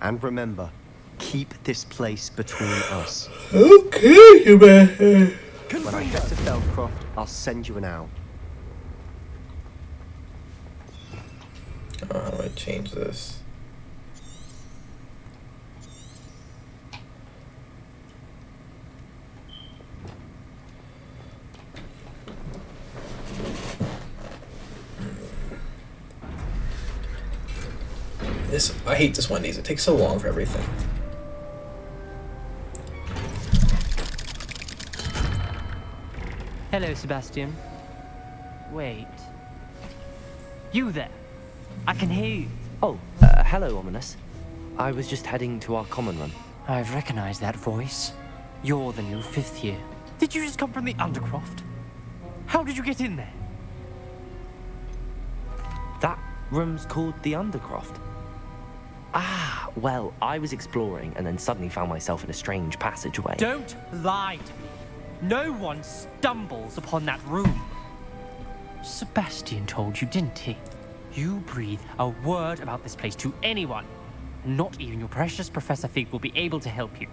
And remember, keep this place between us. Okay, man. When I get to Feldcroft, I'll send you an owl. Oh, how do I change this? I hate this Wendy's. It takes so long for everything. Hello, Sebastian. Wait. You there? I can hear you. Oh, hello, Ominous. I was just heading to our common room. I've recognized that voice. You're the new 5th year. Did you just come from the Undercroft? How did you get in there? That room's called the Undercroft. Ah, well, I was exploring and then suddenly found myself in a strange passageway. Don't lie to me. No one stumbles upon that room. Sebastian told you, didn't he? You breathe a word about this place to anyone, and not even your precious Professor Fig will be able to help you.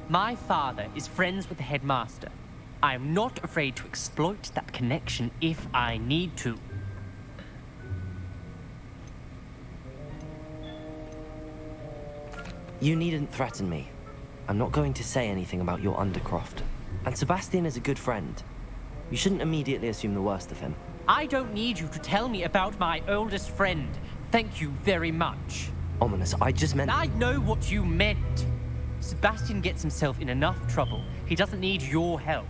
My father is friends with the headmaster. I am not afraid to exploit that connection if I need to. You needn't threaten me. I'm not going to say anything about your Undercroft. And Sebastian is a good friend. You shouldn't immediately assume the worst of him. I don't need you to tell me about my oldest friend. Thank you very much. Ominous, I just meant... I know what you meant. Sebastian gets himself in enough trouble. He doesn't need your help.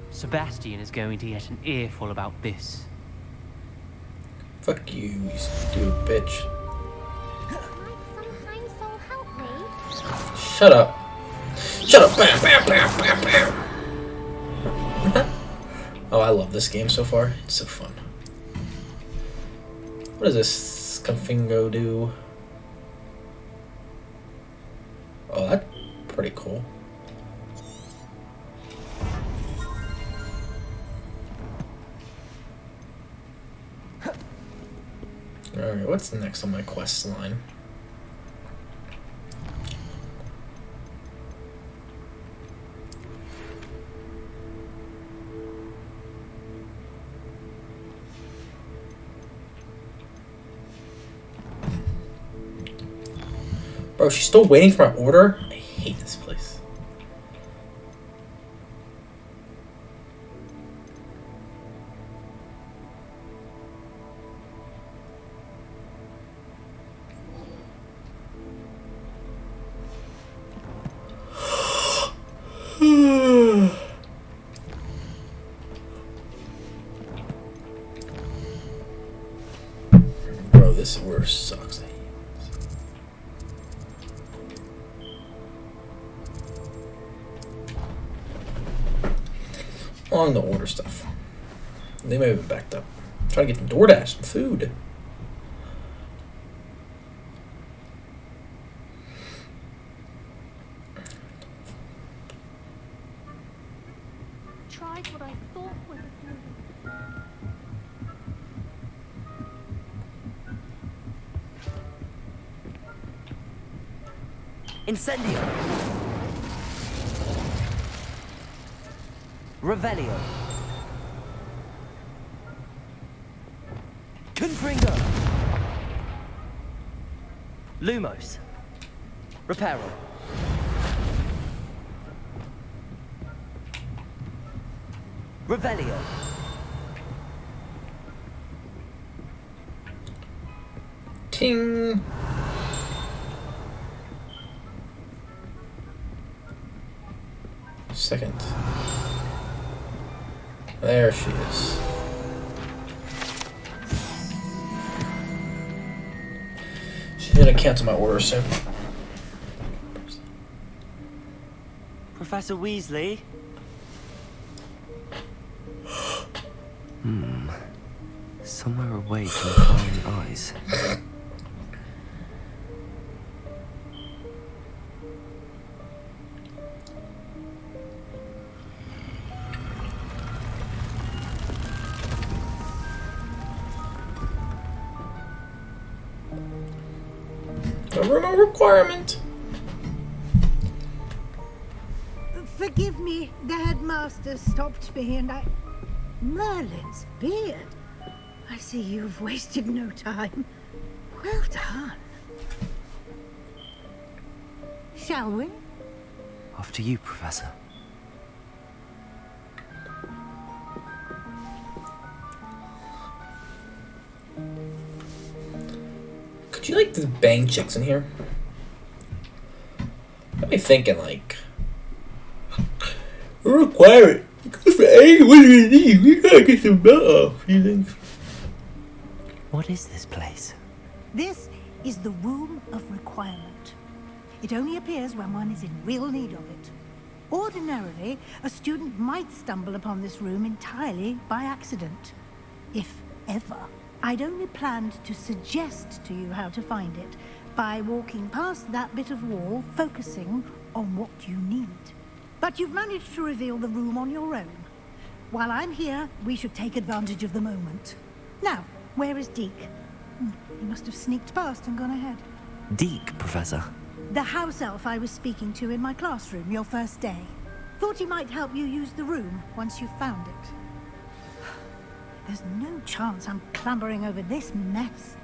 Sebastian is going to get an earful about this. Fuck you, you stupid bitch. Shut up. Shut up. Bam, bam, bam, bam, bam. Oh, I love this game so far. It's so fun. What does this Confingo do? Oh, that's pretty cool. Alright, what's next on my quest line? Bro, she's still waiting for my order? I hate this place. Bro, this order sucks. Along the order stuff. They may have been backed up. I'm trying to get the DoorDash some food. Tried what I thought was Incendio. Revelio. Confringo. Lumos. Reparo. Revelio. Ting. Second. There she is. She's gonna cancel my order soon. Professor Weasley? Somewhere away from prying eyes. A room of requirement. Forgive me, the headmaster stopped me and I... Merlin's beard. I see you've wasted no time. Well done. Shall we? After you, Professor. Could you like just bang chicks in here? Got me thinking like requirement. Because for anyone we need, we gotta get some feelings. What is this place? This is the Room of Requirement. It only appears when one is in real need of it. Ordinarily, a student might stumble upon this room entirely by accident. If ever. I'd only planned to suggest to you how to find it by walking past that bit of wall, focusing on what you need. But you've managed to reveal the room on your own. While I'm here, we should take advantage of the moment. Now, where is Deke? He must have sneaked past and gone ahead. Deke, Professor. The house elf I was speaking to in my classroom your first day. Thought he might help you use the room once you've found it. There's no chance I'm clambering over this mess.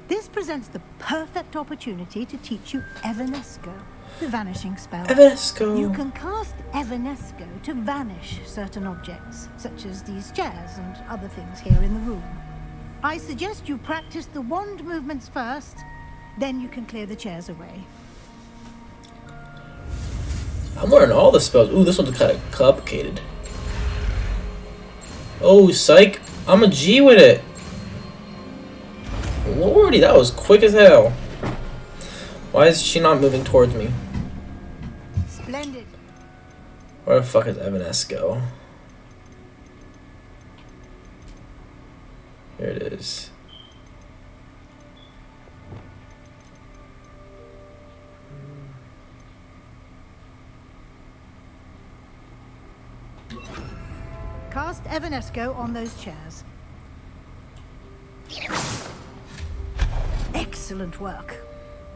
This presents the perfect opportunity to teach you Evanesco, the vanishing spell. Evanesco. You can cast Evanesco to vanish certain objects, such as these chairs and other things here in the room. I suggest you practice the wand movements first, then you can clear the chairs away. I'm learning all the spells. Ooh, this one's kind of complicated. Oh, psych. I'm a G with it. Lordy, that was quick as hell. Why is she not moving towards me? Splendid. Where the fuck is Evanesco? Here it is. Cast Evanesco on those chairs. Excellent work.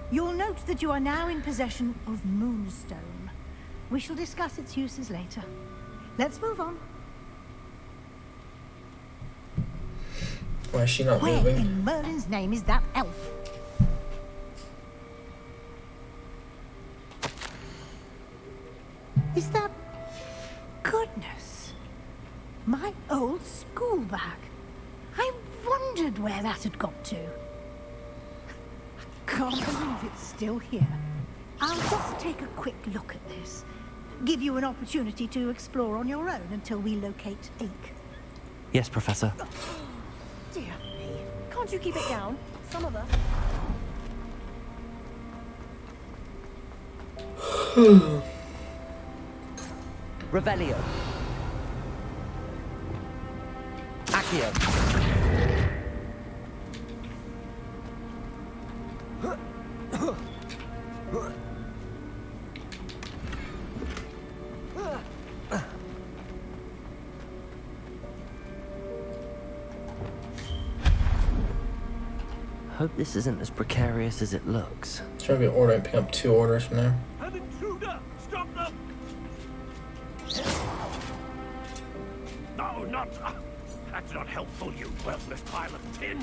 You'll note that you are now in possession of Moonstone. We shall discuss its uses later. Let's move on. Why is she not Where moving? in Merlin's name is that elf? Is that... Goodness. My old school bag. I wondered where that had got to. I can't believe it's still here. I'll just take a quick look at this. Give you an opportunity to explore on your own until we locate Deke. Yes, Professor. Dear me. Can't you keep it down? Some of us. Revelio. Accio. Hope this isn't as precarious as it looks. Try to be order and pick up 2 orders from there. An intruder! Stop them! No, not... that's not helpful, you worthless pile of tin!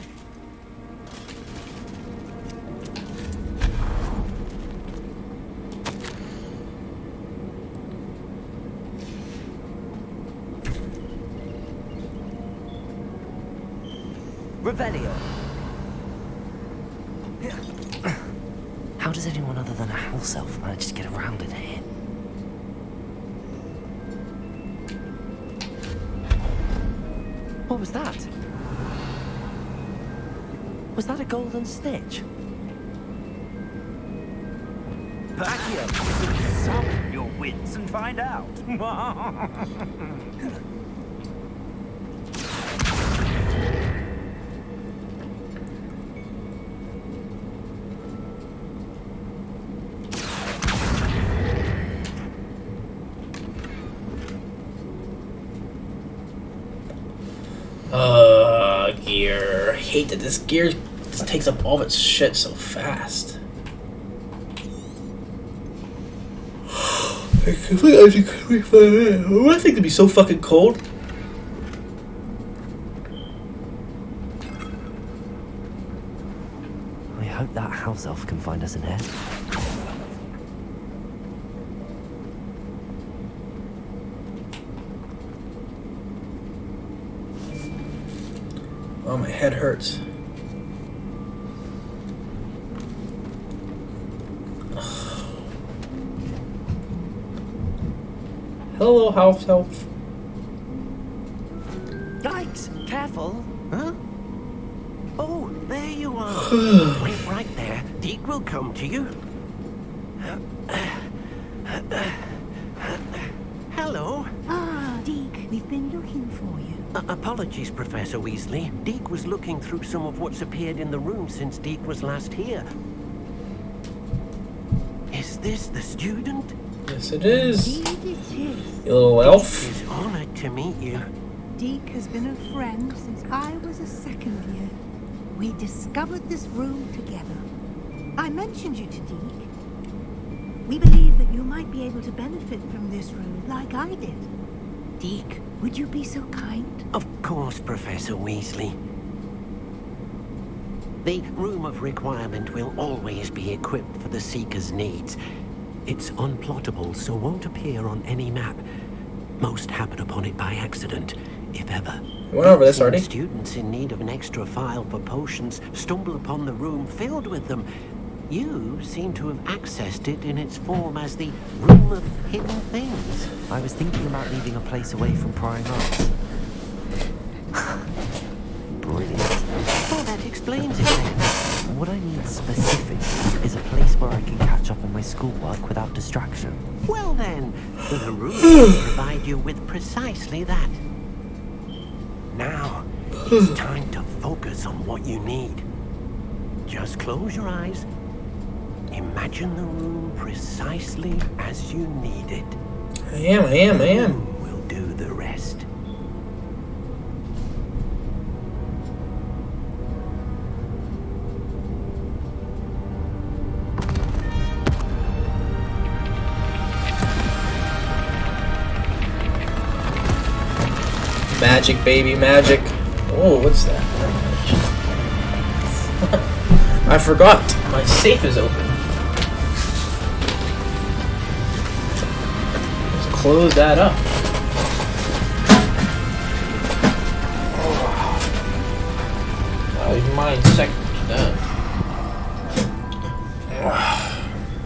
Revelio. How does anyone other than a house elf manage to get around in here? What was that? Was that a golden stitch? Accio, summon your wits and find out. Gear. I hate that this gear just takes up all of its shit so fast. I think it'd be so fucking cold. I hope that house elf can find us in here. Oh, my head hurts. Hello, house elf. Yikes! Careful! Huh? Oh, there you are. Wait right there. Deke will come to you. Hello. Ah, Deke, we've been looking for you. Apologies, Professor Weasley. Deke was looking through some of what's appeared in the room since Deke was last here. Is this the student? Yes, it is. Indeed it is. You little elf. Deke is honored to meet you. Deke has been a friend since I was a second year. We discovered this room together. I mentioned you to Deke. We believe that you might be able to benefit from this room like I did. Deke, would you be so kind? Of course, Professor Weasley. The Room of Requirement will always be equipped for the Seeker's needs. It's unplottable, so won't appear on any map. Most happen upon it by accident, if ever. You went over this already? Students in need of an extra file for potions stumble upon the room filled with them. You seem to have accessed it in its form as the Room of Hidden Things. I was thinking about leaving a place away from prying eyes. Brilliant. Well, that explains it then. What I need specifically is a place where I can catch up on my schoolwork without distraction. Well then, the room will provide you with precisely that. Now, it's time to focus on what you need. Just close your eyes. Imagine the room precisely as you need it. I am. We'll do the rest. Magic, baby, magic. Oh, what's that? I forgot. My safe is open. Let's close that up. Mine second done.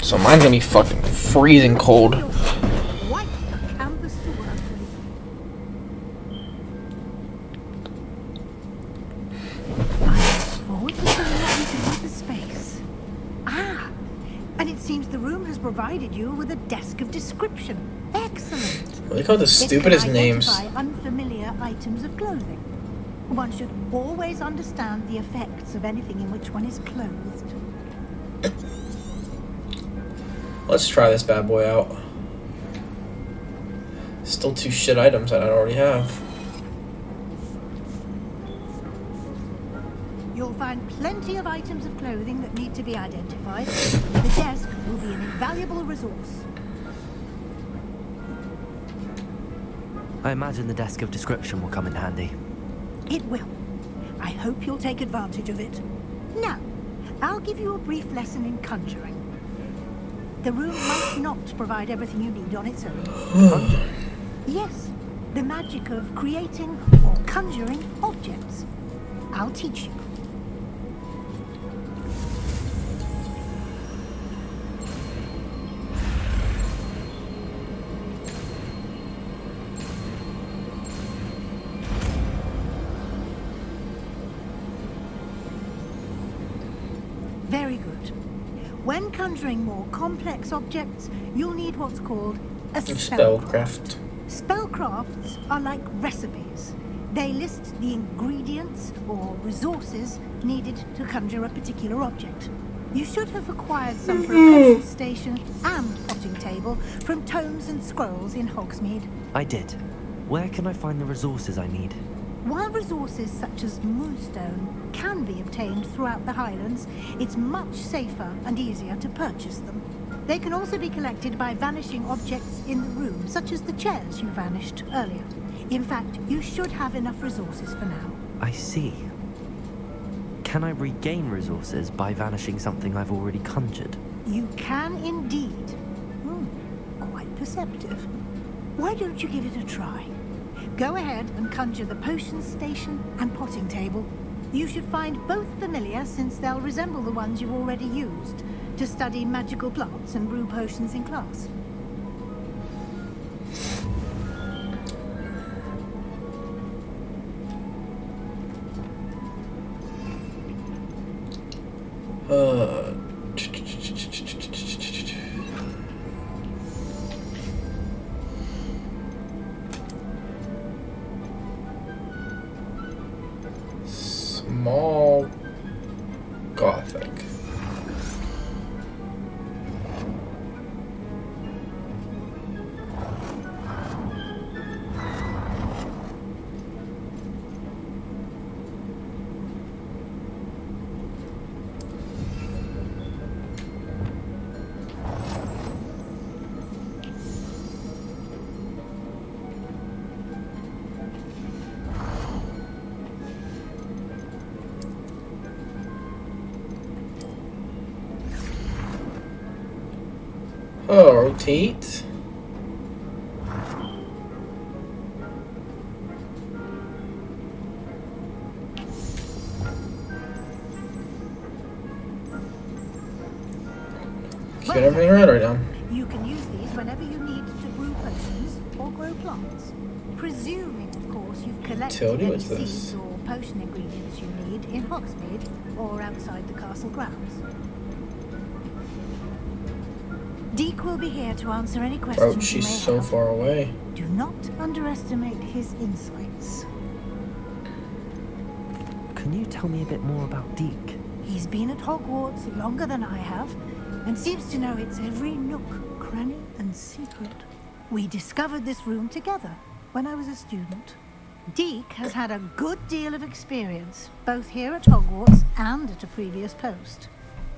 So mine's gonna be fucking freezing cold. White canvas to work with. I look forward to seeing what you do with the space. Ah, and it seems the room has provided you with a desk of description. Excellent. What do they call the stupidest names? It can identify unfamiliar items of clothing. One should always understand the effects of anything in which one is clothed. Let's try this bad boy out. Still 2 shit items that I already have. You'll find plenty of items of clothing that need to be identified. The desk will be an invaluable resource. I imagine the desk of description will come in handy. It will. I hope you'll take advantage of it. Now, I'll give you a brief lesson in conjuring. The room might not provide everything you need on its own. Conjuring? Yes, the magic of creating or conjuring objects. I'll teach you. Very good. When conjuring more complex objects, you'll need what's called a spellcraft. Spellcrafts are like recipes. They list the ingredients or resources needed to conjure a particular object. You should have acquired some for a potion station and potting table from tomes and scrolls in Hogsmeade. I did. Where can I find the resources I need? While resources such as moonstone can be obtained throughout the Highlands, it's much safer and easier to purchase them. They can also be collected by vanishing objects in the room, such as the chairs you vanished earlier. In fact, you should have enough resources for now. I see. Can I regain resources by vanishing something I've already conjured? You can indeed. Quite perceptive. Why don't you give it a try? Go ahead and conjure the potion station and potting table. You should find both familiar, since they'll resemble the ones you've already used to study magical plants and brew potions in class. Small Gothic. Oh, rotate. Get everything right now. You can use these whenever you need to brew potions or grow plants. Presuming, of course, you've collected any seeds or potion ingredients you need in Hogsmeade or outside the castle grounds. Deek will be here to answer any questions. Oh, she's so far away. Do not underestimate his insights. Can you tell me a bit more about Deek? He's been at Hogwarts longer than I have, and seems to know its every nook, cranny, and secret. We discovered this room together when I was a student. Deek has had a good deal of experience, both here at Hogwarts and at a previous post.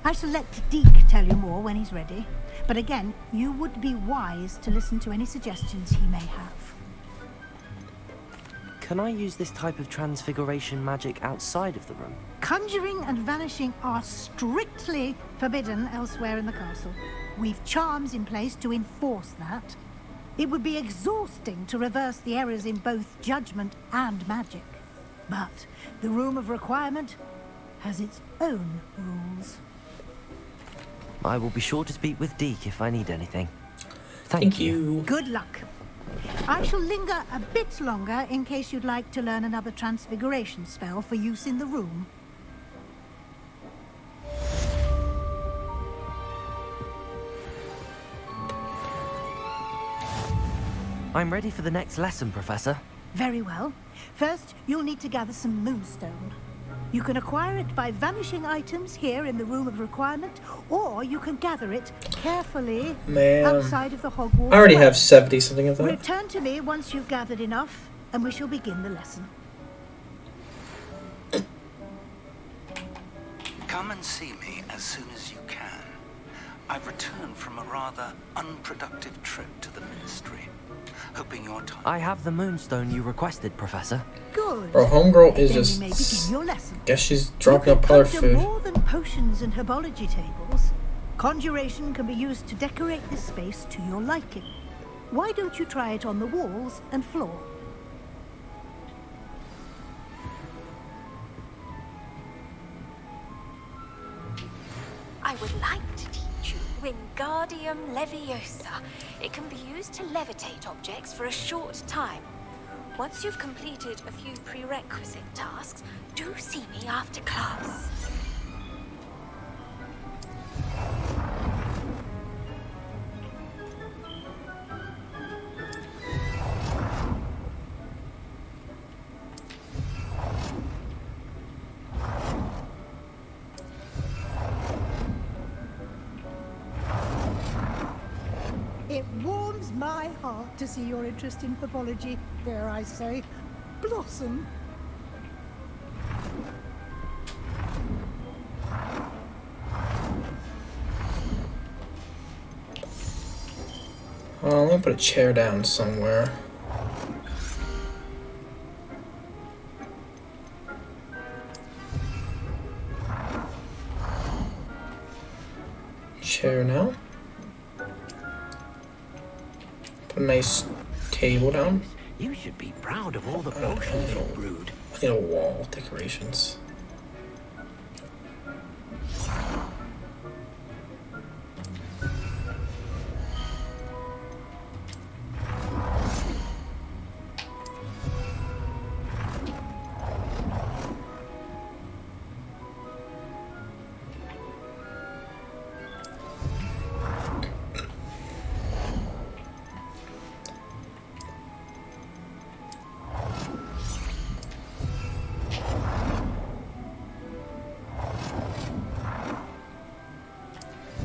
I shall let Deek tell you more when he's ready, but again, you would be wise to listen to any suggestions he may have. Can I use this type of transfiguration magic outside of the room? Conjuring and vanishing are strictly forbidden elsewhere in the castle. We've charms in place to enforce that. It would be exhausting to reverse the errors in both judgment and magic. But the Room of Requirement has its own rules. I will be sure to speak with Deke if I need anything. Thank you. Good luck. I shall linger a bit longer in case you'd like to learn another transfiguration spell for use in the room. I'm ready for the next lesson, Professor. Very well. First, you'll need to gather some moonstone. You can acquire it by vanishing items here in the Room of Requirement, or you can gather it carefully outside of the Hogwarts. I already have 70 something of that. Return to me once you've gathered enough, and we shall begin the lesson. Come and see me as soon as you can. I've returned from a rather unproductive trip to the Ministry. Hoping your time. I have the moonstone you requested, Professor. Good. Bro, homegirl is Then just. you may begin your lesson. Guess she's dropping up other Conjure food. more than potions and herbology tables. Conjuration can be used to decorate this space to your liking. Why don't you try it on the walls and floor? I would like to teach you Wingardium Leviosa. It can be used to levitate objects for a short time. Once you've completed a few prerequisite tasks, do see me after class. It warms my heart to see your interest in herbology, dare I say, blossom. Let me put a chair down somewhere. Chair now. Put a nice table down. You should be proud of all the potions you brewed. I need a wall decorations.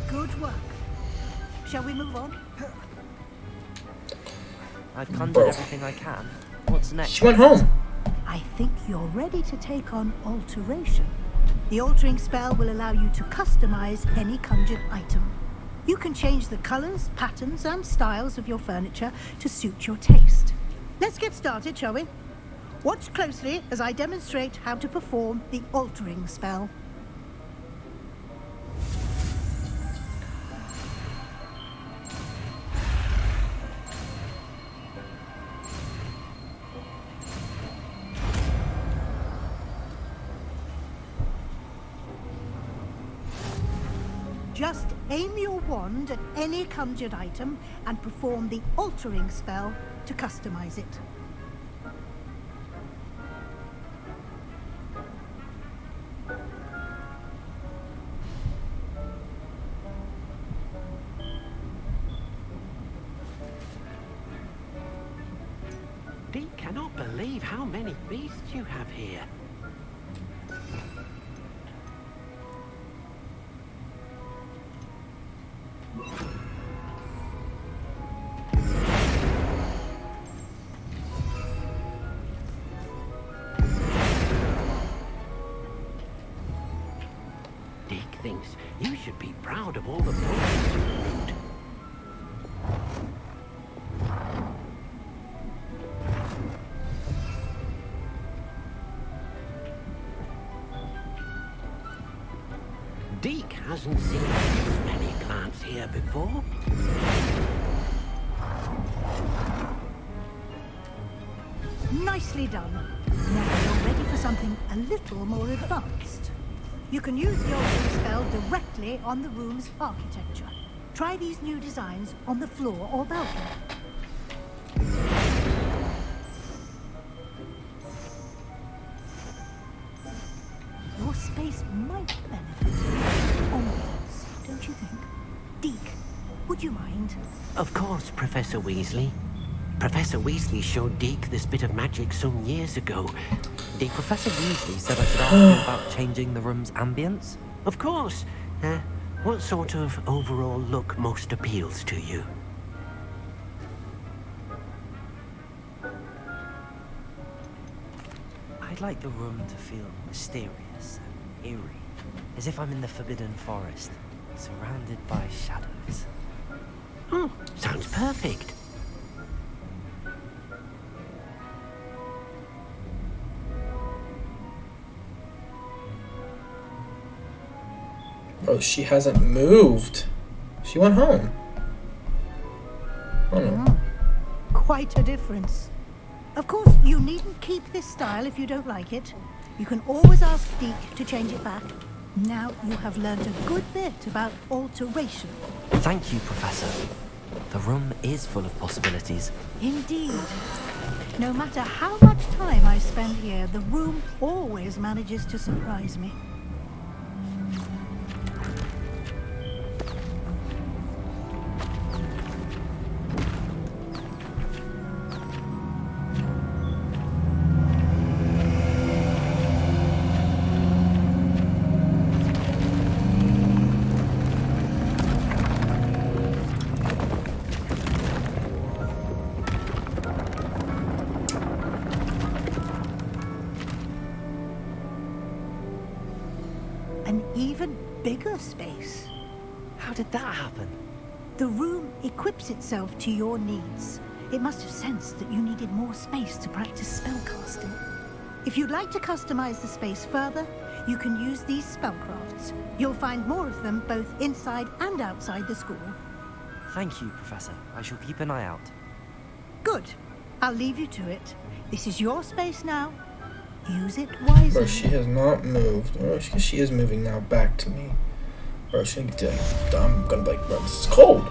Good work. Shall we move on? I've conjured everything I can. What's next? She went home. I think you're ready to take on alteration. The altering spell will allow you to customize any conjured item. You can change the colors, patterns, and styles of your furniture to suit your taste. Let's get started, shall we? Watch closely as I demonstrate how to perform the altering spell. Just aim your wand at any conjured item and perform the altering spell to customize it. Deke cannot believe how many beasts you have here. Deke thinks you should be proud of all the potions you brewed. Deke hasn't seen this many plants here before. Nicely done. Now you're ready for something a little more advanced. You can use the altering spell directly on the room's architecture. Try these new designs on the floor or balcony. Your space might benefit from ambience, don't you think? Deke, would you mind? Of course, Professor Weasley. Professor Weasley showed Deke this bit of magic some years ago. Professor Weasley said I should ask you about changing the room's ambience? Of course. What sort of overall look most appeals to you? I'd like the room to feel mysterious and eerie, as if I'm in the Forbidden Forest, surrounded by shadows. Oh, sounds perfect. Oh, she hasn't moved. She went home. Oh no. Quite a difference. Of course, you needn't keep this style if you don't like it. You can always ask Deke to change it back. Now you have learned a good bit about alteration. Thank you, Professor. The room is full of possibilities. Indeed. No matter how much time I spend here, the room always manages to surprise me. An even bigger space. How did that happen? The room equips itself to your needs. It must have sensed that you needed more space to practice spellcasting. If you'd like to customize the space further, you can use these spellcrafts. You'll find more of them both inside and outside the school. Thank you, Professor. I shall keep an eye out. Good. I'll leave you to it. This is your space now. Use it wisely. Bro, she has not moved. Oh, she is moving now back to me. Bro, she can like, I'm gonna be like, bro, this is cold.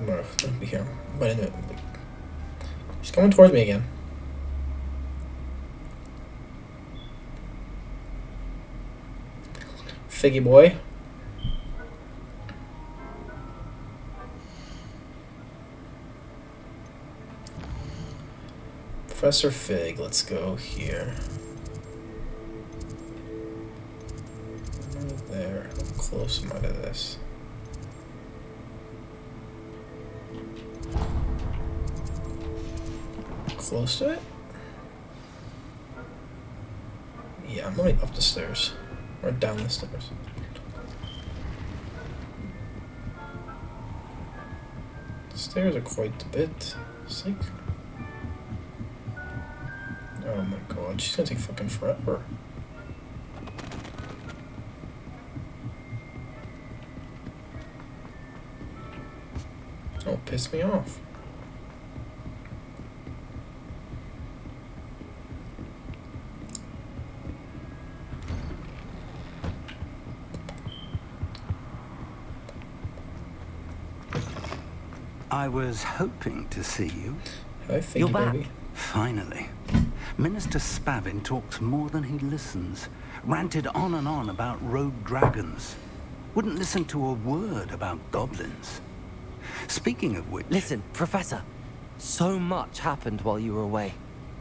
Bro, don't be here. But anyway, she's coming towards me again. Figgy boy. Professor Fig, let's go here. There. How close am I to this? Close to it? Yeah, I'm going up the stairs. Or down the stairs. The stairs are quite a bit sick. Oh my god, she's gonna take fucking forever. Oh, piss me off. I was hoping to see you. I think, baby. Finally. Minister Spavin talks more than he listens. Ranted on and on about rogue dragons. Wouldn't listen to a word about goblins. Speaking of which... Listen, Professor. So much happened while you were away.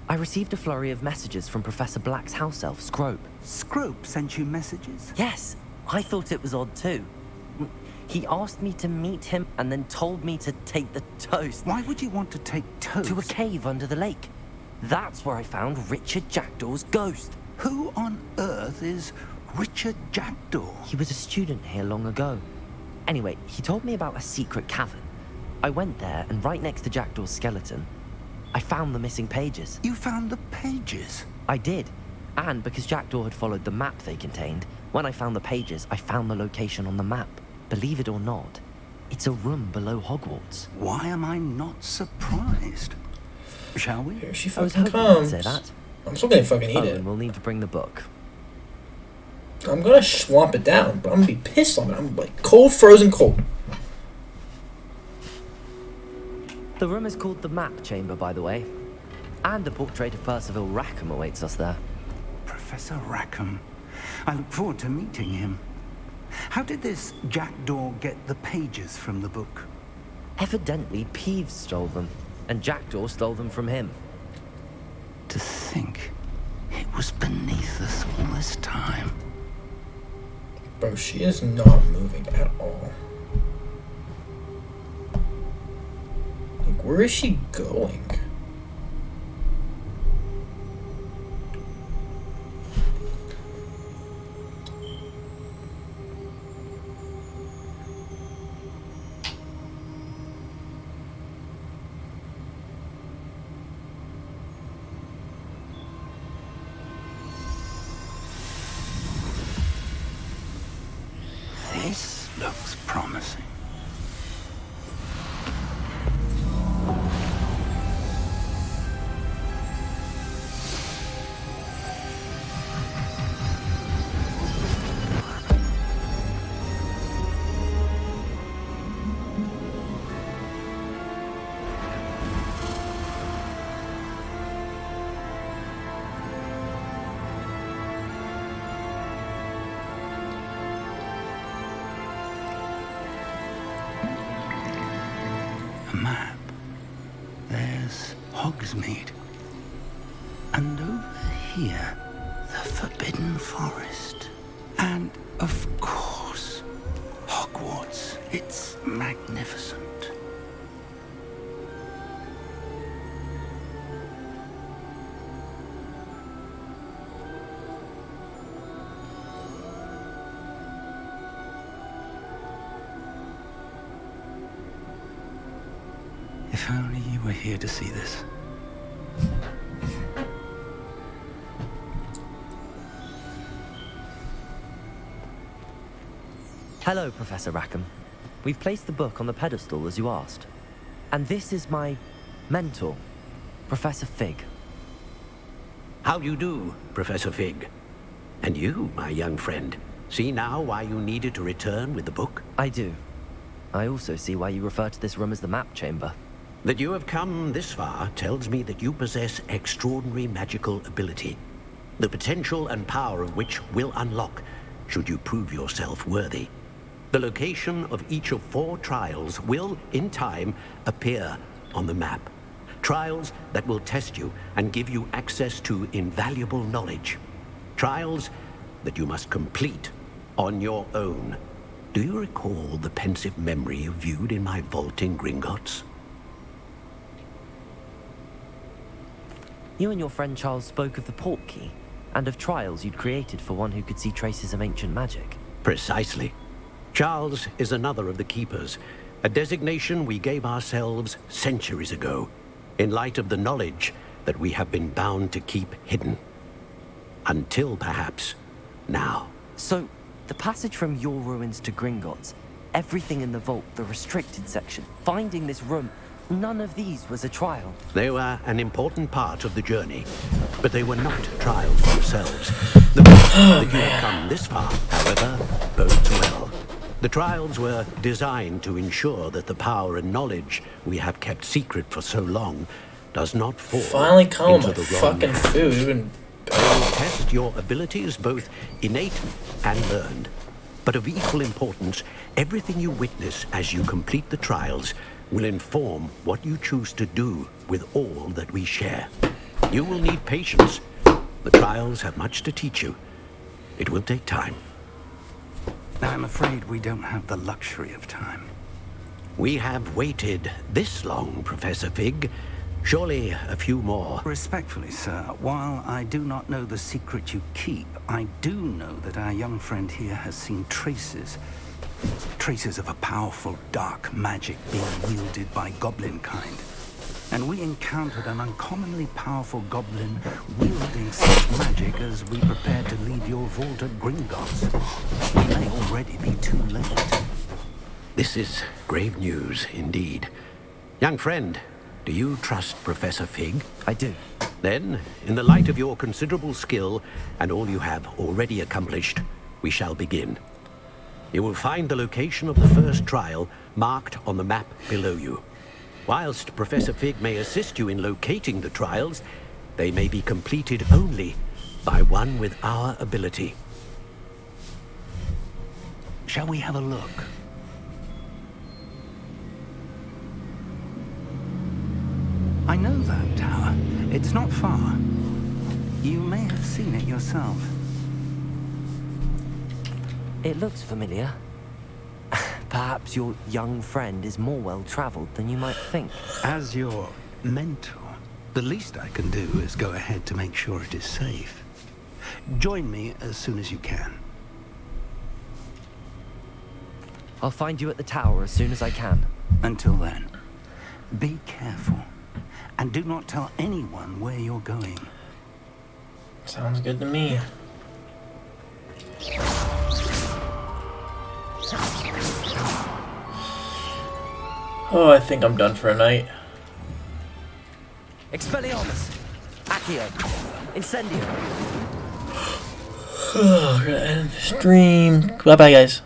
I received a flurry of messages from Professor Black's house elf, Scrope. Scrope sent you messages? Yes. I thought it was odd too. He asked me to meet him and then told me to take the toast. Why would you want to take toast? To a cave under the lake. That's where I found Richard Jackdaw's ghost. Who on earth is Richard Jackdaw. He was a student here long ago. Anyway, he told me about a secret cavern. I went there, and right next to Jackdaw's skeleton, I found the missing pages. You found the pages? I did. And because Jackdaw had followed the map they contained, when I found the pages, I found the location on the map. Believe it or not, it's a room below Hogwarts. Why am I not surprised? Shall we? Here she I was fucking hoping you'd comes. say that. I'm still gonna fucking eat Oh, it. and we'll need to bring the book. I'm gonna swamp it down, but I'm gonna be pissed on it. I'm like cold, frozen cold. The room is called the Map Chamber, by the way. And a portrait of Percival Rackham awaits us there. Professor Rackham. I look forward to meeting him. How did this Jackdaw get the pages from the book? Evidently, Peeves stole them, and Jackdaw stole them from him. To think it was beneath us all this time. Bro, she is not moving at all. Like, where is she going? This looks promising. Map. There's Hogsmeade. And over here, the Forbidden Forest. And, of course, Hogwarts. It's magnificent. If only you were here to see this. Hello, Professor Rackham. We've placed the book on the pedestal as you asked. And this is my mentor, Professor Fig. How do you do, Professor Fig? And you, my young friend, see now why you needed to return with the book? I do. I also see why you refer to this room as the Map Chamber. That you have come this far tells me that you possess extraordinary magical ability, the potential and power of which will unlock should you prove yourself worthy. The location of each of 4 trials will, in time, appear on the map. Trials that will test you and give you access to invaluable knowledge. Trials that you must complete on your own. Do you recall the pensive memory you viewed in my vault in Gringotts? You and your friend Charles spoke of the Portkey, and of trials you'd created for one who could see traces of ancient magic. Precisely. Charles is another of the Keepers, a designation we gave ourselves centuries ago, in light of the knowledge that we have been bound to keep hidden. Until, perhaps, now. So, the passage from your ruins to Gringotts, everything in the vault, the restricted section, finding this room, none of these was a trial. They were an important part of the journey, but they were not trials themselves. The fact that you have come this far, however, bodes well. The trials were designed to ensure that the power and knowledge we have kept secret for so long does not fall Finally come into my the wrong fucking hands. food. They will test your abilities, both innate and learned. But of equal importance, everything you witness as you complete the trials will inform what you choose to do with all that we share. You will need patience. The trials have much to teach you. It will take time. I'm afraid we don't have the luxury of time. We have waited this long, Professor Fig. Surely a few more. Respectfully, sir, while I do not know the secret you keep, I do know that our young friend here has seen traces of a powerful dark magic being wielded by goblin kind. And we encountered an uncommonly powerful goblin wielding such magic as we prepared to leave your vault at Gringotts. We may already be too late. This is grave news indeed. Young friend, do you trust Professor Fig? I do. Then, in the light of your considerable skill and all you have already accomplished, we shall begin. You will find the location of the first trial marked on the map below you. Whilst Professor Fig may assist you in locating the trials, they may be completed only by one with our ability. Shall we have a look? I know that tower. It's not far. You may have seen it yourself. It looks familiar. Perhaps your young friend is more well-traveled than you might think. As your mentor, the least I can do is go ahead to make sure it is safe. Join me as soon as you can. I'll find you at the tower as soon as I can. Until then, be careful. And do not tell anyone where you're going. Sounds good to me. Oh, I think I'm done for a night. Expelliarmus! Accio! Incendio! Oh, we're gonna end the stream. Bye bye, guys.